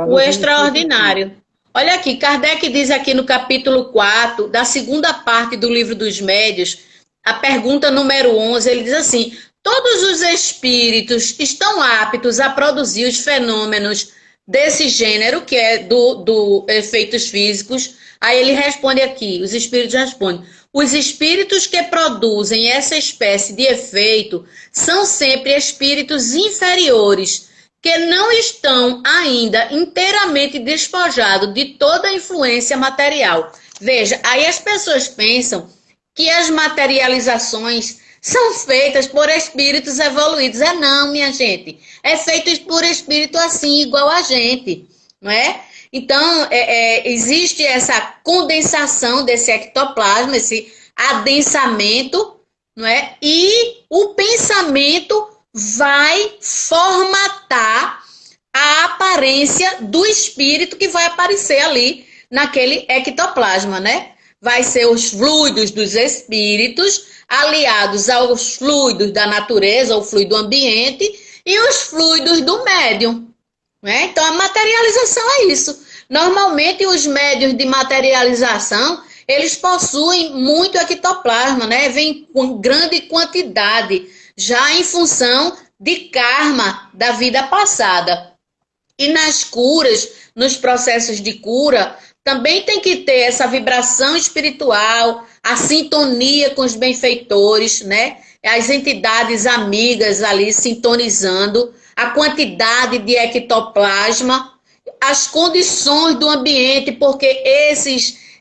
O extraordinário. Olha aqui, Kardec diz aqui no capítulo 4, da segunda parte do Livro dos Médiuns, a pergunta número 11, ele diz assim: todos os espíritos estão aptos a produzir os fenômenos desse gênero, que é do efeitos físicos? Aí ele responde aqui, os espíritos respondem: os espíritos que produzem essa espécie de efeito são sempre espíritos inferiores, que não estão ainda inteiramente despojados de toda a influência material. Veja, aí as pessoas pensam que as materializações são feitas por espíritos evoluídos. Não, minha gente. É feito por espírito assim, igual a gente, não é? Então, existe essa condensação desse ectoplasma, esse adensamento, não é? E o pensamento vai formatar a aparência do espírito que vai aparecer ali naquele ectoplasma, né? Vai ser os fluidos dos espíritos aliados aos fluidos da natureza, o fluido ambiente, e os fluidos do médium, né? Então, a materialização é isso. Normalmente, os médiuns de materialização, eles possuem muito ectoplasma, né? Vem com grande quantidade, já em função de karma da vida passada. E nas curas, nos processos de cura, também tem que ter essa vibração espiritual, a sintonia com os benfeitores, né? As entidades amigas ali sintonizando, a quantidade de ectoplasma. as condições do ambiente, porque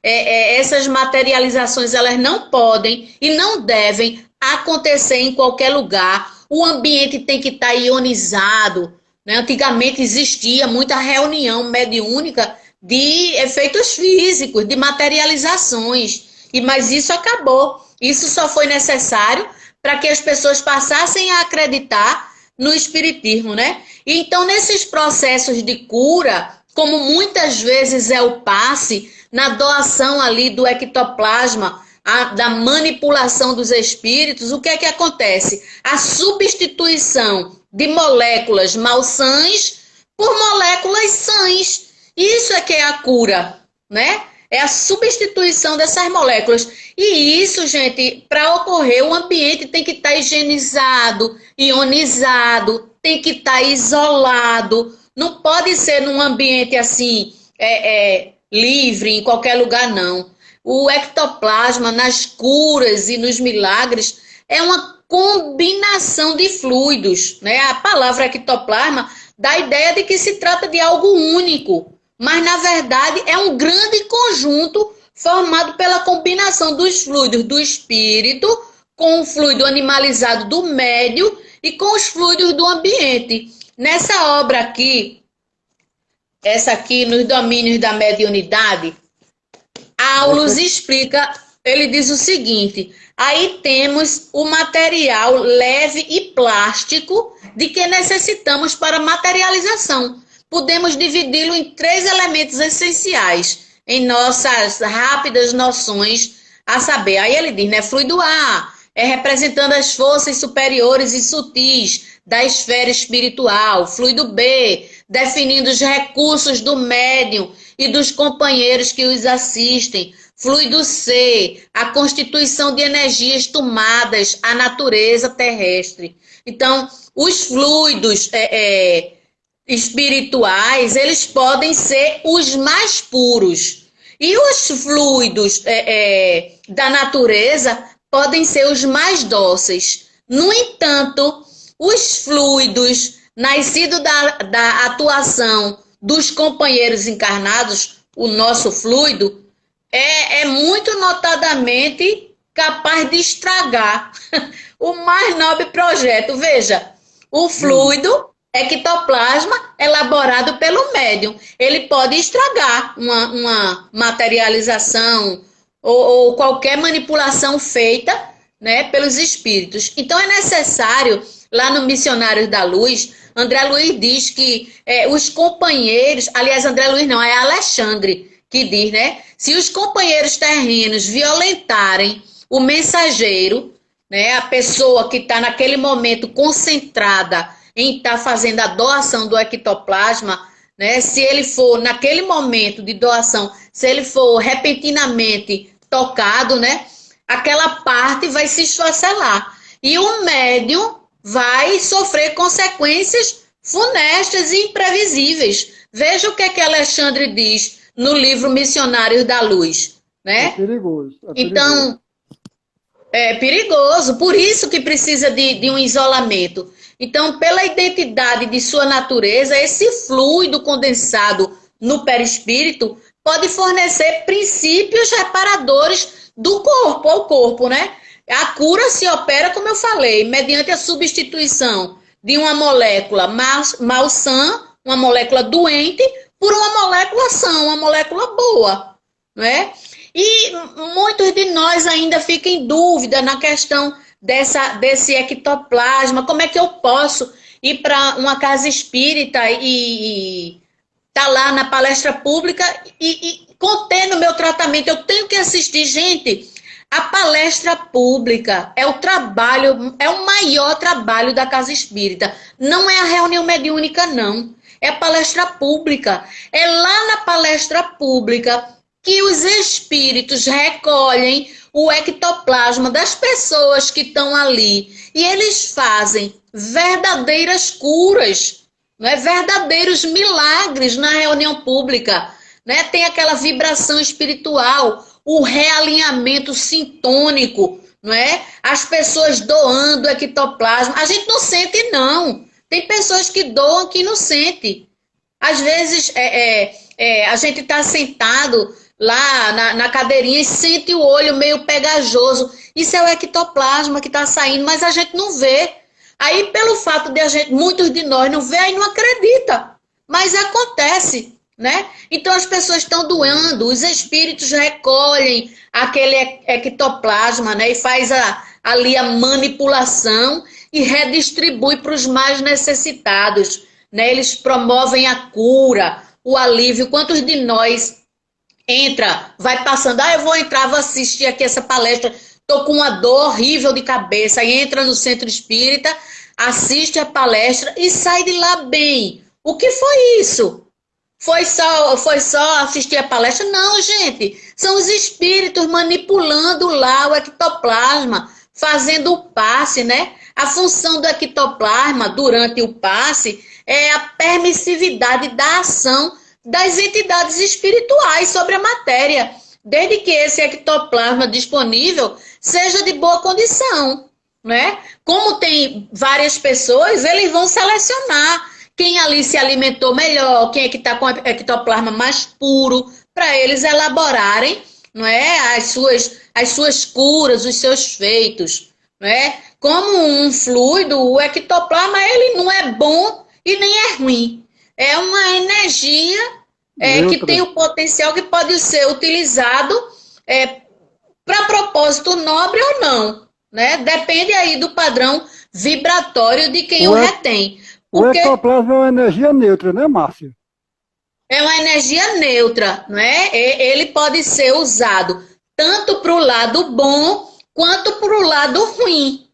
essas materializações elas não podem e não devem acontecer em qualquer lugar. O ambiente tem que estar ionizado, né? Antigamente existia muita reunião mediúnica de efeitos físicos, de materializações, mas isso acabou. Isso só foi necessário para que as pessoas passassem a acreditar no espiritismo, né? Então, nesses processos de cura, como muitas vezes é o passe, na doação ali do ectoplasma, da manipulação dos espíritos, o que é que acontece? A substituição de moléculas malsãs por moléculas sãs. Isso é que é a cura, né? É a substituição dessas moléculas. E isso, gente, para ocorrer, o ambiente tem que estar higienizado, ionizado, tem que estar isolado. Não pode ser num ambiente assim, livre, em qualquer lugar, não. O ectoplasma, nas curas e nos milagres, é uma combinação de fluidos, né? A palavra ectoplasma dá a ideia de que se trata de algo único, mas, na verdade, é um grande conjunto formado pela combinação dos fluidos do espírito com o fluido animalizado do médio e com os fluidos do ambiente. Nessa obra aqui, essa aqui, nos domínios da mediunidade, Aulus explica, ele diz o seguinte: aí temos o material leve e plástico de que necessitamos para materialização. Podemos dividi-lo em 3 elementos essenciais em nossas rápidas noções, a saber, aí ele diz, né, fluido A é representando as forças superiores e sutis da esfera espiritual, fluido B definindo os recursos do médium e dos companheiros que os assistem, fluido C, a constituição de energias tomadas à natureza terrestre. Então, os fluidos espirituais, eles podem ser os mais puros. E os fluidos da natureza podem ser os mais dóceis. No entanto, os fluidos nascidos da atuação dos companheiros encarnados, o nosso fluido, é muito notadamente capaz de estragar o mais nobre projeto. Veja, o fluido ectoplasma elaborado pelo médium, ele pode estragar uma materialização ou qualquer manipulação feita, né, pelos espíritos. Então é necessário, lá no Missionários da Luz, André Luiz diz que os companheiros, aliás, André Luiz não, é Alexandre que diz, né, se os companheiros terrenos violentarem o mensageiro, né, a pessoa que está naquele momento concentrada em estar fazendo a doação do ectoplasma, né, se ele for, naquele momento de doação, se ele for repentinamente tocado, né, aquela parte vai se esfacelar. E o médium vai sofrer consequências funestas e imprevisíveis. Veja o que Alexandre diz no livro Missionários da Luz. Né? É perigoso. Então, é perigoso. Por isso que precisa de um isolamento. Então, pela identidade de sua natureza, esse fluido condensado no perispírito pode fornecer princípios reparadores do corpo ao corpo, né? A cura se opera, como eu falei, mediante a substituição de uma molécula malsã, uma molécula doente, por uma molécula sã, uma molécula boa, né? E muitos de nós ainda ficam em dúvida na questão desse ectoplasma. Como é que eu posso ir para uma casa espírita e tá lá na palestra pública e conter no meu tratamento? Eu tenho que assistir. Gente, a palestra pública é o maior trabalho da casa espírita. Não é a reunião mediúnica, não. É a palestra pública. É lá na palestra pública que os espíritos recolhem o ectoplasma das pessoas que estão ali. E eles fazem verdadeiras curas, né? Verdadeiros milagres na reunião pública. Né? Tem aquela vibração espiritual, o realinhamento sintônico, não é? As pessoas doando ectoplasma. A gente não sente, não. Tem pessoas que doam que não sentem. Às vezes, a gente está sentado lá na cadeirinha e sente o olho meio pegajoso. Isso é o ectoplasma que está saindo, mas a gente não vê. Aí, pelo fato de muitos de nós não ver, aí não acredita. Mas acontece, né? Então, as pessoas estão doando, os espíritos recolhem aquele ectoplasma, né? E faz ali a manipulação e redistribui para os mais necessitados, né? Eles promovem a cura, o alívio. Quantos de nós entra, vai passando, eu vou entrar, vou assistir aqui essa palestra, tô com uma dor horrível de cabeça, aí entra no centro espírita, assiste a palestra e sai de lá bem. O que foi isso? Foi só assistir a palestra? Não, gente. São os espíritos manipulando lá o ectoplasma, fazendo o passe, né? A função do ectoplasma durante o passe é a permissividade da ação das entidades espirituais sobre a matéria, desde que esse ectoplasma disponível seja de boa condição, né? Como tem várias pessoas, eles vão selecionar quem ali se alimentou melhor, quem é que está com o ectoplasma mais puro, para eles elaborarem, não é, as suas curas, os seus feitos, não é? Como um fluido, o ectoplasma ele não é bom e nem é ruim. É uma energia que tem o potencial que pode ser utilizado para propósito nobre ou não, né? Depende aí do padrão vibratório de quem o retém. Porque o ectoplasma é uma energia neutra, né, Márcia? É uma energia neutra, não é? Ele pode ser usado tanto para o lado bom quanto para o lado ruim,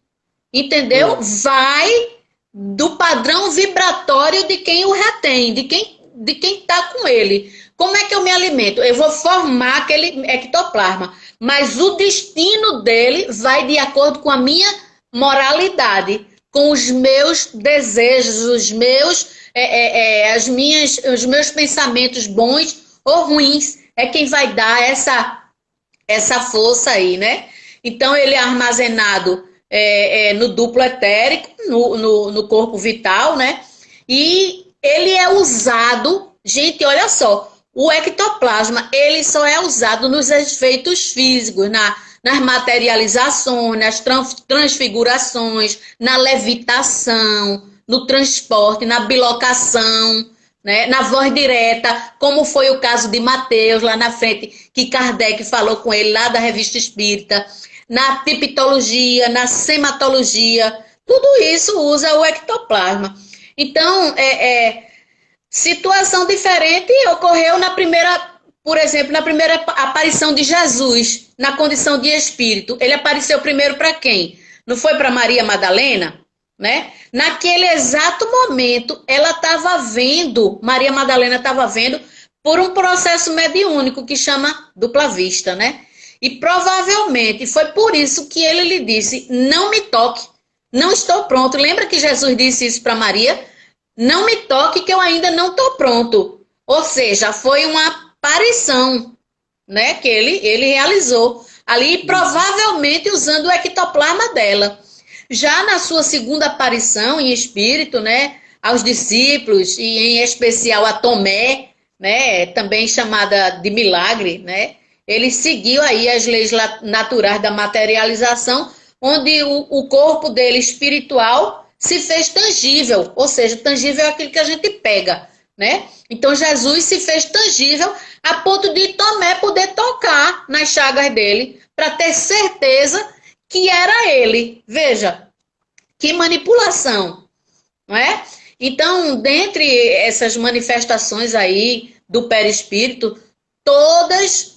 entendeu? Vai do padrão vibratório de quem o retém, de quem está com ele. Como é que eu me alimento? Eu vou formar aquele ectoplasma, mas o destino dele vai de acordo com a minha moralidade, com os meus desejos, os meus pensamentos bons ou ruins. É quem vai dar essa força aí, né? Então, ele é armazenado no duplo etérico, no corpo vital, né? E ele é usado, gente, olha só, o ectoplasma, ele só é usado nos efeitos físicos, nas materializações, nas transfigurações, na levitação, no transporte, na bilocação, né, na voz direta, como foi o caso de Mateus, lá na frente, que Kardec falou com ele, lá da Revista Espírita, na tipitologia, na sematologia, tudo isso usa o ectoplasma. Então, situação diferente ocorreu por exemplo, na primeira aparição de Jesus, na condição de espírito. Ele apareceu primeiro para quem? Não foi para Maria Madalena? Né? Naquele exato momento, Maria Madalena estava vendo por um processo mediúnico que chama dupla vista, né? E provavelmente foi por isso que ele lhe disse, não me toque, não estou pronto. Lembra que Jesus disse isso para Maria? Não me toque que eu ainda não estou pronto. Ou seja, foi uma aparição, né, que ele realizou ali, provavelmente usando o ectoplasma dela. Já na sua segunda aparição em espírito, né, aos discípulos, e em especial a Tomé, né, também chamada de milagre, né, ele seguiu aí as leis naturais da materialização, onde o corpo dele espiritual se fez tangível, ou seja, tangível é aquilo que a gente pega, né? Então Jesus se fez tangível a ponto de Tomé poder tocar nas chagas dele para ter certeza que era ele. Veja, que manipulação, não é? Então, dentre essas manifestações aí do perispírito, todas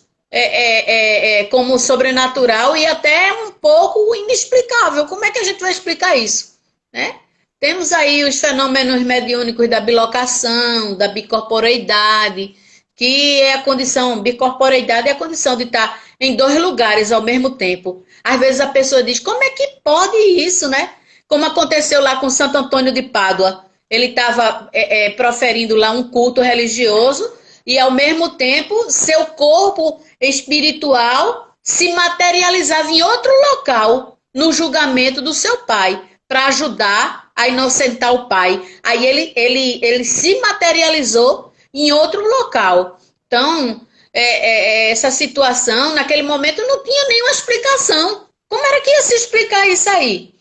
como sobrenatural e até um pouco inexplicável. Como é que a gente vai explicar isso, né? Temos aí os fenômenos mediúnicos da bilocação, da bicorporeidade, que é a condição, bicorporeidade é a condição de estar em dois lugares ao mesmo tempo. Às vezes a pessoa diz, como é que pode isso, né? Como aconteceu lá com Santo Antônio de Pádua. Ele estava proferindo lá um culto religioso e, ao mesmo tempo, seu corpo espiritual se materializava em outro local, no julgamento do seu pai, para ajudar a inocentar o pai. Aí ele se materializou em outro local. Então, essa situação, naquele momento, não tinha nenhuma explicação. Como era que ia se explicar isso aí?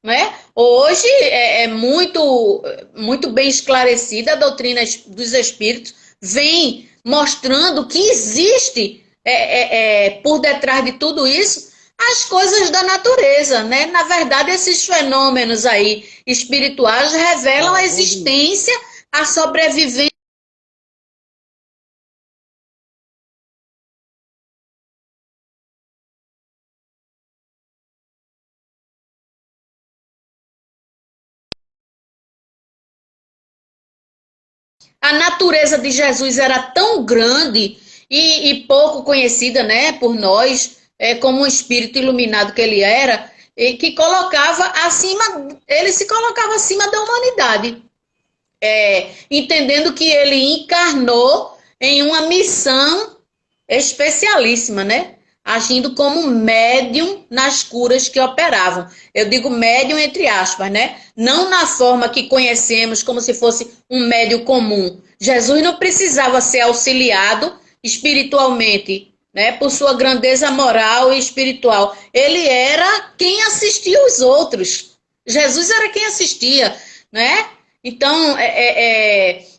Né? Hoje é muito bem esclarecida a doutrina dos espíritos, vem mostrando que existe por detrás de tudo isso as coisas da natureza, né? Na verdade, esses fenômenos aí espirituais revelam a existência, a sobrevivência. A natureza de Jesus era tão grande e pouco conhecida, né, por nós, como um espírito iluminado que ele era, que colocava acima, ele se colocava acima da humanidade, entendendo que ele encarnou em uma missão especialíssima, né? Agindo como médium nas curas que operavam. Eu digo médium entre aspas, né? Não na forma que conhecemos, como se fosse um médium comum. Jesus não precisava ser auxiliado espiritualmente, né? Por sua grandeza moral e espiritual. Ele era quem assistia os outros. Jesus era quem assistia, né? Então,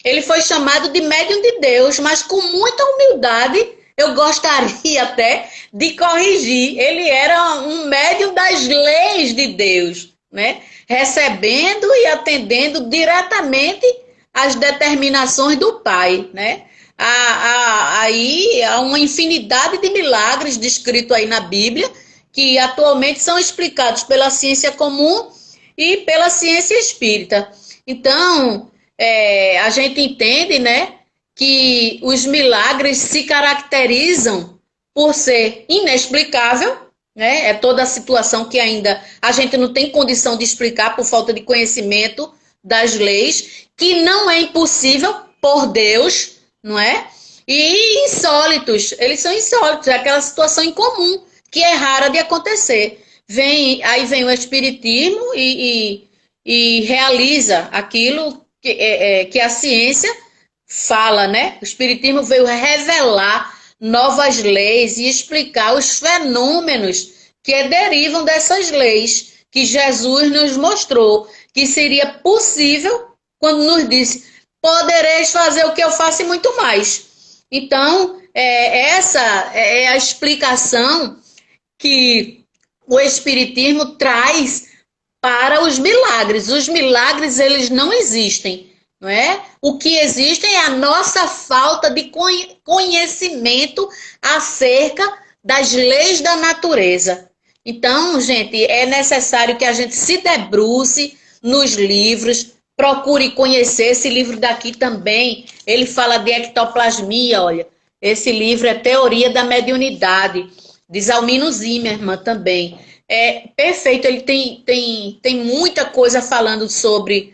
ele foi chamado de médium de Deus, mas com muita humildade. Eu gostaria até de corrigir. Ele era um médium das leis de Deus, né? Recebendo e atendendo diretamente às determinações do Pai, né? Aí há uma infinidade de milagres descritos aí na Bíblia, que atualmente são explicados pela ciência comum e pela ciência espírita. Então, a gente entende, né, que os milagres se caracterizam por ser inexplicável, né? É toda a situação que ainda a gente não tem condição de explicar por falta de conhecimento das leis, que não é impossível por Deus, não é? E insólitos, eles são insólitos, é aquela situação incomum, que é rara de acontecer. Aí vem o Espiritismo e realiza aquilo que a ciência fala, né? O Espiritismo veio revelar novas leis e explicar os fenômenos que derivam dessas leis que Jesus nos mostrou que seria possível quando nos disse: podereis fazer o que eu faço e muito mais. Então, essa é a explicação que o Espiritismo traz para os milagres. Os milagres, eles não existem, não é? O que existe é a nossa falta de conhecimento acerca das leis da natureza. Então, gente, é necessário que a gente se debruce nos livros, procure conhecer. Esse livro daqui também, ele fala de ectoplasmia, olha. Esse livro é Teoria da Mediunidade, de Zalmino Zimmermann também. É perfeito, ele tem muita coisa falando sobre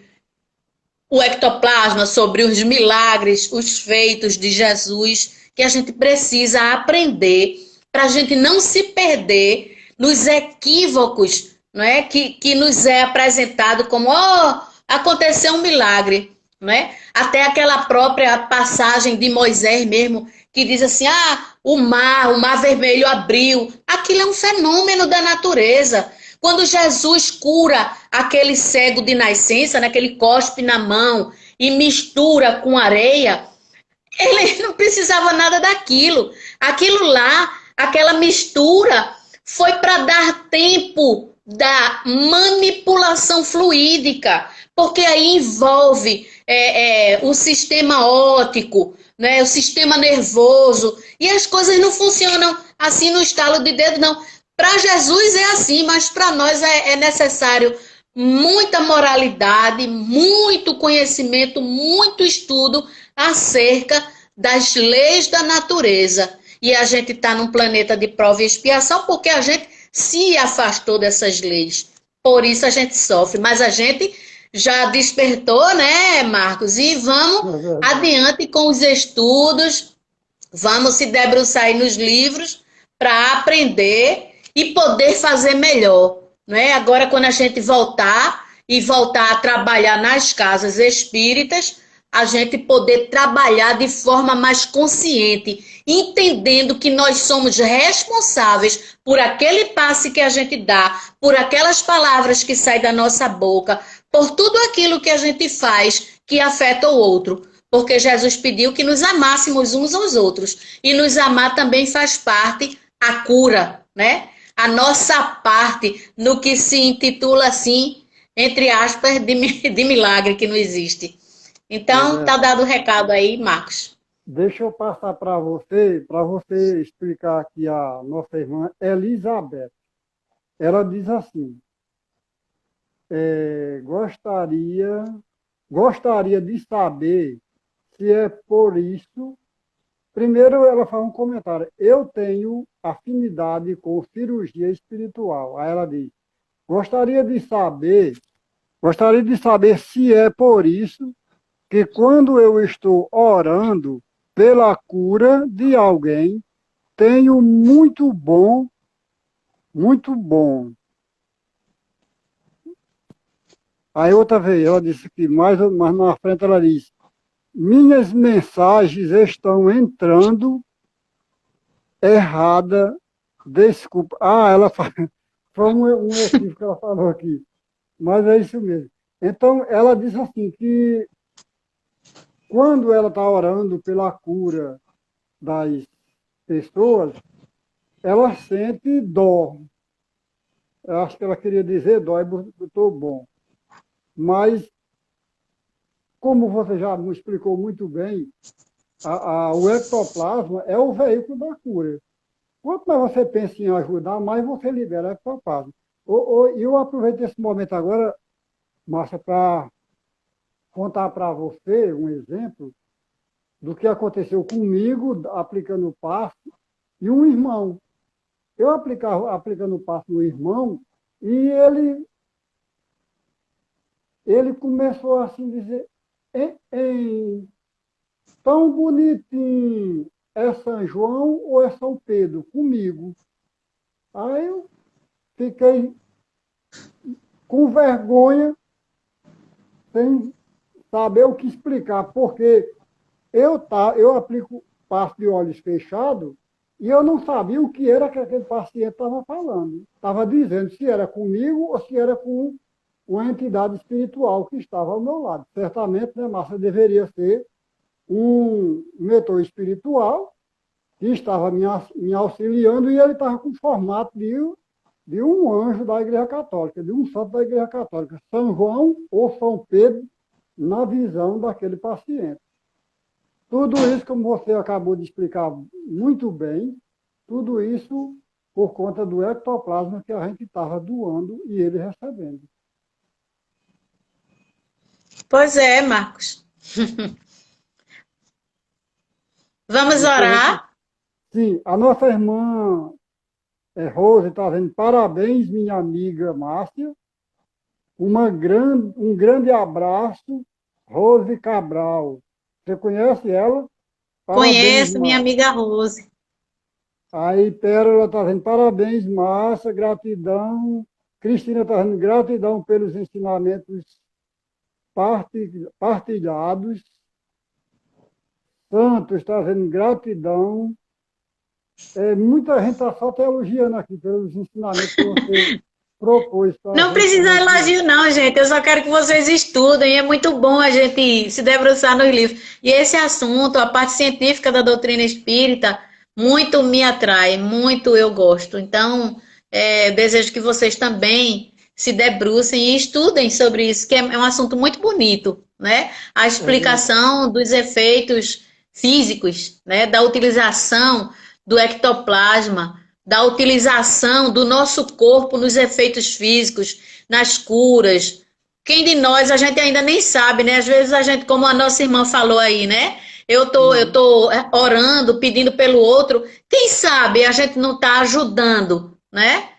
o ectoplasma, sobre os milagres, os feitos de Jesus, que a gente precisa aprender para a gente não se perder nos equívocos, não é? Que nos é apresentado como, aconteceu um milagre, não é? Até aquela própria passagem de Moisés mesmo, que diz assim, o mar vermelho abriu. Aquilo é um fenômeno da natureza. Quando Jesus cura aquele cego de nascença, né, que ele cospe na mão e mistura com areia, ele não precisava nada daquilo. Aquilo lá, aquela mistura, foi para dar tempo da manipulação fluídica, porque aí envolve o sistema óptico, né, o sistema nervoso, e as coisas não funcionam assim no estalo de dedo, não. Para Jesus é assim, mas para nós é necessário muita moralidade, muito conhecimento, muito estudo acerca das leis da natureza. E a gente está num planeta de prova e expiação porque a gente se afastou dessas leis. Por isso a gente sofre. Mas a gente já despertou, né, Marcos? E vamos adiante com os estudos, vamos se debruçar aí nos livros para aprender e poder fazer melhor, né? Agora, quando a gente voltar, e voltar a trabalhar nas casas espíritas, a gente poder trabalhar de forma mais consciente, entendendo que nós somos responsáveis por aquele passe que a gente dá, por aquelas palavras que saem da nossa boca, por tudo aquilo que a gente faz que afeta o outro. Porque Jesus pediu que nos amássemos uns aos outros. E nos amar também faz parte a cura, né? A nossa parte no que se intitula assim, entre aspas, de milagre que não existe. Então, tá dado o recado aí, Marcos. Deixa eu passar para você explicar aqui a nossa irmã Elizabeth. Ela diz assim, gostaria de saber se é por isso. Primeiro ela faz um comentário, eu tenho afinidade com cirurgia espiritual. Aí ela diz, gostaria de saber se é por isso que quando eu estou orando pela cura de alguém, tenho muito bom. Aí outra vez, ela disse que mais na frente ela diz, minhas mensagens estão entrando errada, desculpa. Ela foi um equívoco que ela falou aqui, mas é isso mesmo. Então, ela diz assim, que quando ela está orando pela cura das pessoas, ela sente dó. Eu acho que ela queria dizer dó, e botou bom. Mas, como você já me explicou muito bem, o ectoplasma é o veículo da cura. Quanto mais você pensa em ajudar, mais você libera ectoplasma. E eu aproveito esse momento agora, Márcia, para contar para você um exemplo do que aconteceu comigo, aplicando o passe, e um irmão. Eu aplicando o passe no irmão, e ele começou assim a dizer, tão bonitinho, é São João ou é São Pedro? Comigo. Aí eu fiquei com vergonha, sem saber o que explicar, porque eu aplico passe de olhos fechados e eu não sabia o que era que aquele paciente estava falando. Estava dizendo se era comigo ou se era com uma entidade espiritual que estava ao meu lado. Certamente, né, Márcia, deveria ser um mentor espiritual que estava me auxiliando e ele estava com o formato de um anjo da Igreja Católica, de um santo da Igreja Católica, São João ou São Pedro, na visão daquele paciente. Tudo isso, como você acabou de explicar muito bem, tudo isso por conta do ectoplasma que a gente estava doando e ele recebendo. Pois é, Marcos. Vamos orar? Sim, a nossa irmã Rose está dizendo parabéns, minha amiga Márcia. Um grande abraço, Rose Cabral. Você conhece ela? Parabéns, conheço, minha amiga Rose. Aí Pérola está dizendo parabéns, Márcia, gratidão. Cristina está dizendo gratidão pelos ensinamentos partilhados. Santos está dizendo gratidão. Muita gente está só te elogiando aqui pelos ensinamentos que você propôs. Não precisa elogio não, gente. Eu só quero que vocês estudem. É muito bom a gente se debruçar nos livros. E esse assunto, a parte científica da doutrina espírita, muito me atrai, muito eu gosto. Então, desejo que vocês também se debrucem e estudem sobre isso, que é um assunto muito bonito, né? A explicação dos efeitos físicos, né? Da utilização do ectoplasma, da utilização do nosso corpo nos efeitos físicos, nas curas. Quem de nós, a gente ainda nem sabe, né? Às vezes a gente, como a nossa irmã falou aí, né? Eu tô orando, pedindo pelo outro. Quem sabe a gente não está ajudando, né?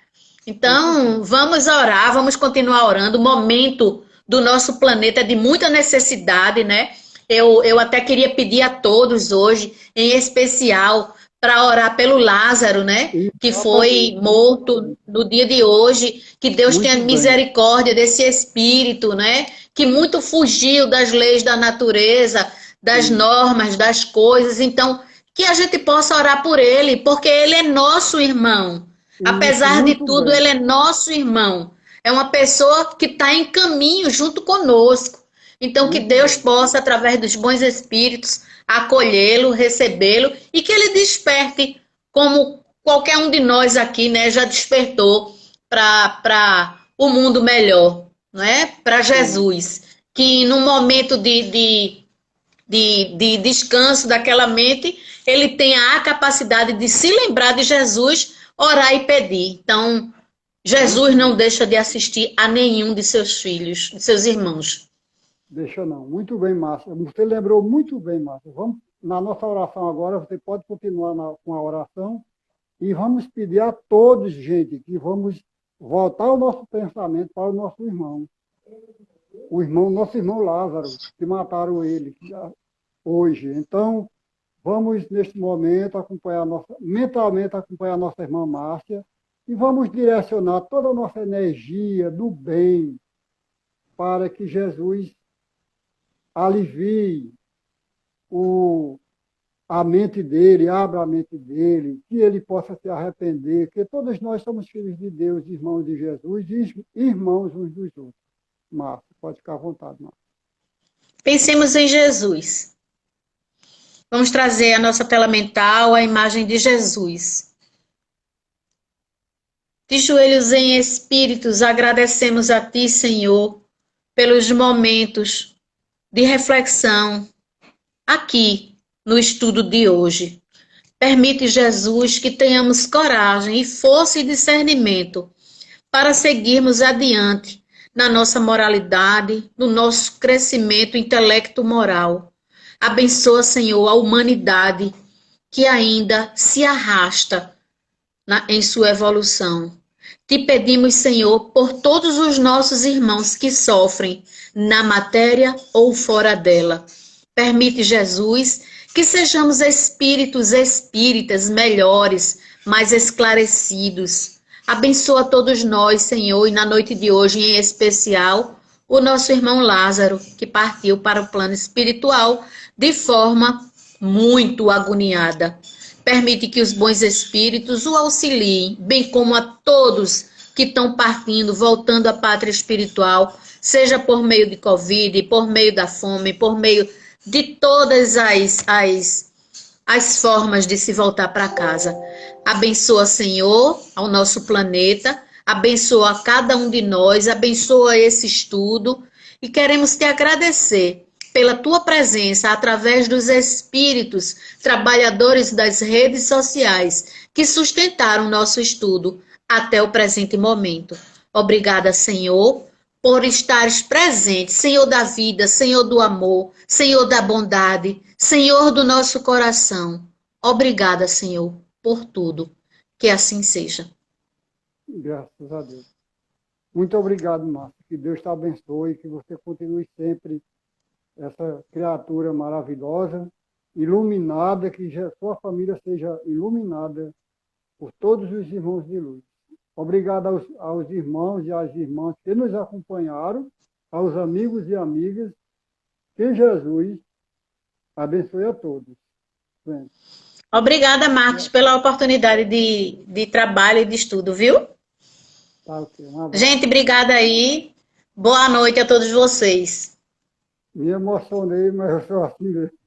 Então, vamos orar, vamos continuar orando. O momento do nosso planeta é de muita necessidade, né? Eu até queria pedir a todos hoje, em especial, para orar pelo Lázaro, né? Que foi morto no dia de hoje. Que Deus Muito tenha bem. misericórdia desse espírito, né? Que muito fugiu das leis da natureza, das normas, das coisas. Então, que a gente possa orar por ele, porque ele é nosso irmão. Isso, Apesar de muito tudo, bem. ele é nosso irmão. É uma pessoa que está em caminho junto conosco. Então, que Muito Deus bem. possa, através dos bons espíritos, acolhê-lo, recebê-lo e que ele desperte, como qualquer um de nós aqui, né, já despertou para o mundo melhor, não é? Para Sim. Jesus. Que no momento de descanso daquela mente, ele tenha a capacidade de se lembrar de Jesus, orar e pedir. Então, Muito Jesus não bem. deixa de assistir a nenhum de seus filhos, de seus irmãos. Deixa não. Muito bem, Márcia. Você lembrou muito bem, Márcia. Vamos na nossa oração agora. Você pode continuar com a oração e vamos pedir a todos, gente, que vamos voltar o nosso pensamento para o nosso irmão. Nosso irmão Lázaro, que mataram ele hoje. Então, vamos neste momento mentalmente acompanhar a nossa irmã Márcia e vamos direcionar toda a nossa energia do bem para que Jesus alivie a mente dele, abra a mente dele, que ele possa se arrepender, que todos nós somos filhos de Deus, irmãos de Jesus e irmãos uns dos outros. Márcia, pode ficar à vontade, Márcia. Pensemos em Jesus. Vamos trazer à nossa tela mental a imagem de Jesus. De joelhos em espíritos, agradecemos a Ti, Senhor, pelos momentos de reflexão aqui no estudo de hoje. Permite, Jesus, que tenhamos coragem e força e discernimento para seguirmos adiante na nossa moralidade, no nosso crescimento intelecto-moral. Abençoa, Senhor, a humanidade que ainda se arrasta em sua evolução. Te pedimos, Senhor, por todos os nossos irmãos que sofrem na matéria ou fora dela. Permite, Jesus, que sejamos espíritos espíritas melhores, mais esclarecidos. Abençoa todos nós, Senhor, e na noite de hoje, em especial, o nosso irmão Lázaro, que partiu para o plano espiritual de forma muito agoniada. Permite que os bons espíritos o auxiliem, bem como a todos que estão partindo, voltando à pátria espiritual, seja por meio de Covid, por meio da fome, por meio de todas as formas de se voltar para casa. Abençoa, Senhor, ao nosso planeta, abençoa a cada um de nós, abençoa esse estudo e queremos te agradecer pela tua presença através dos espíritos trabalhadores das redes sociais que sustentaram nosso estudo até o presente momento. Obrigada, Senhor, por estares presente, Senhor da vida, Senhor do amor, Senhor da bondade, Senhor do nosso coração. Obrigada, Senhor, por tudo. Que assim seja. Graças a Deus. Muito obrigado, Márcia. Que Deus te abençoe, que você continue sempre essa criatura maravilhosa, iluminada, que sua família seja iluminada por todos os irmãos de luz. Obrigado aos irmãos e às irmãs que nos acompanharam, aos amigos e amigas. Que Jesus abençoe a todos. Bem. Obrigada, Marcos, pela oportunidade de trabalho e de estudo, viu? Tá, okay. Gente, obrigada aí. Boa noite a todos vocês. Me emocionei, mas eu sou assim mesmo.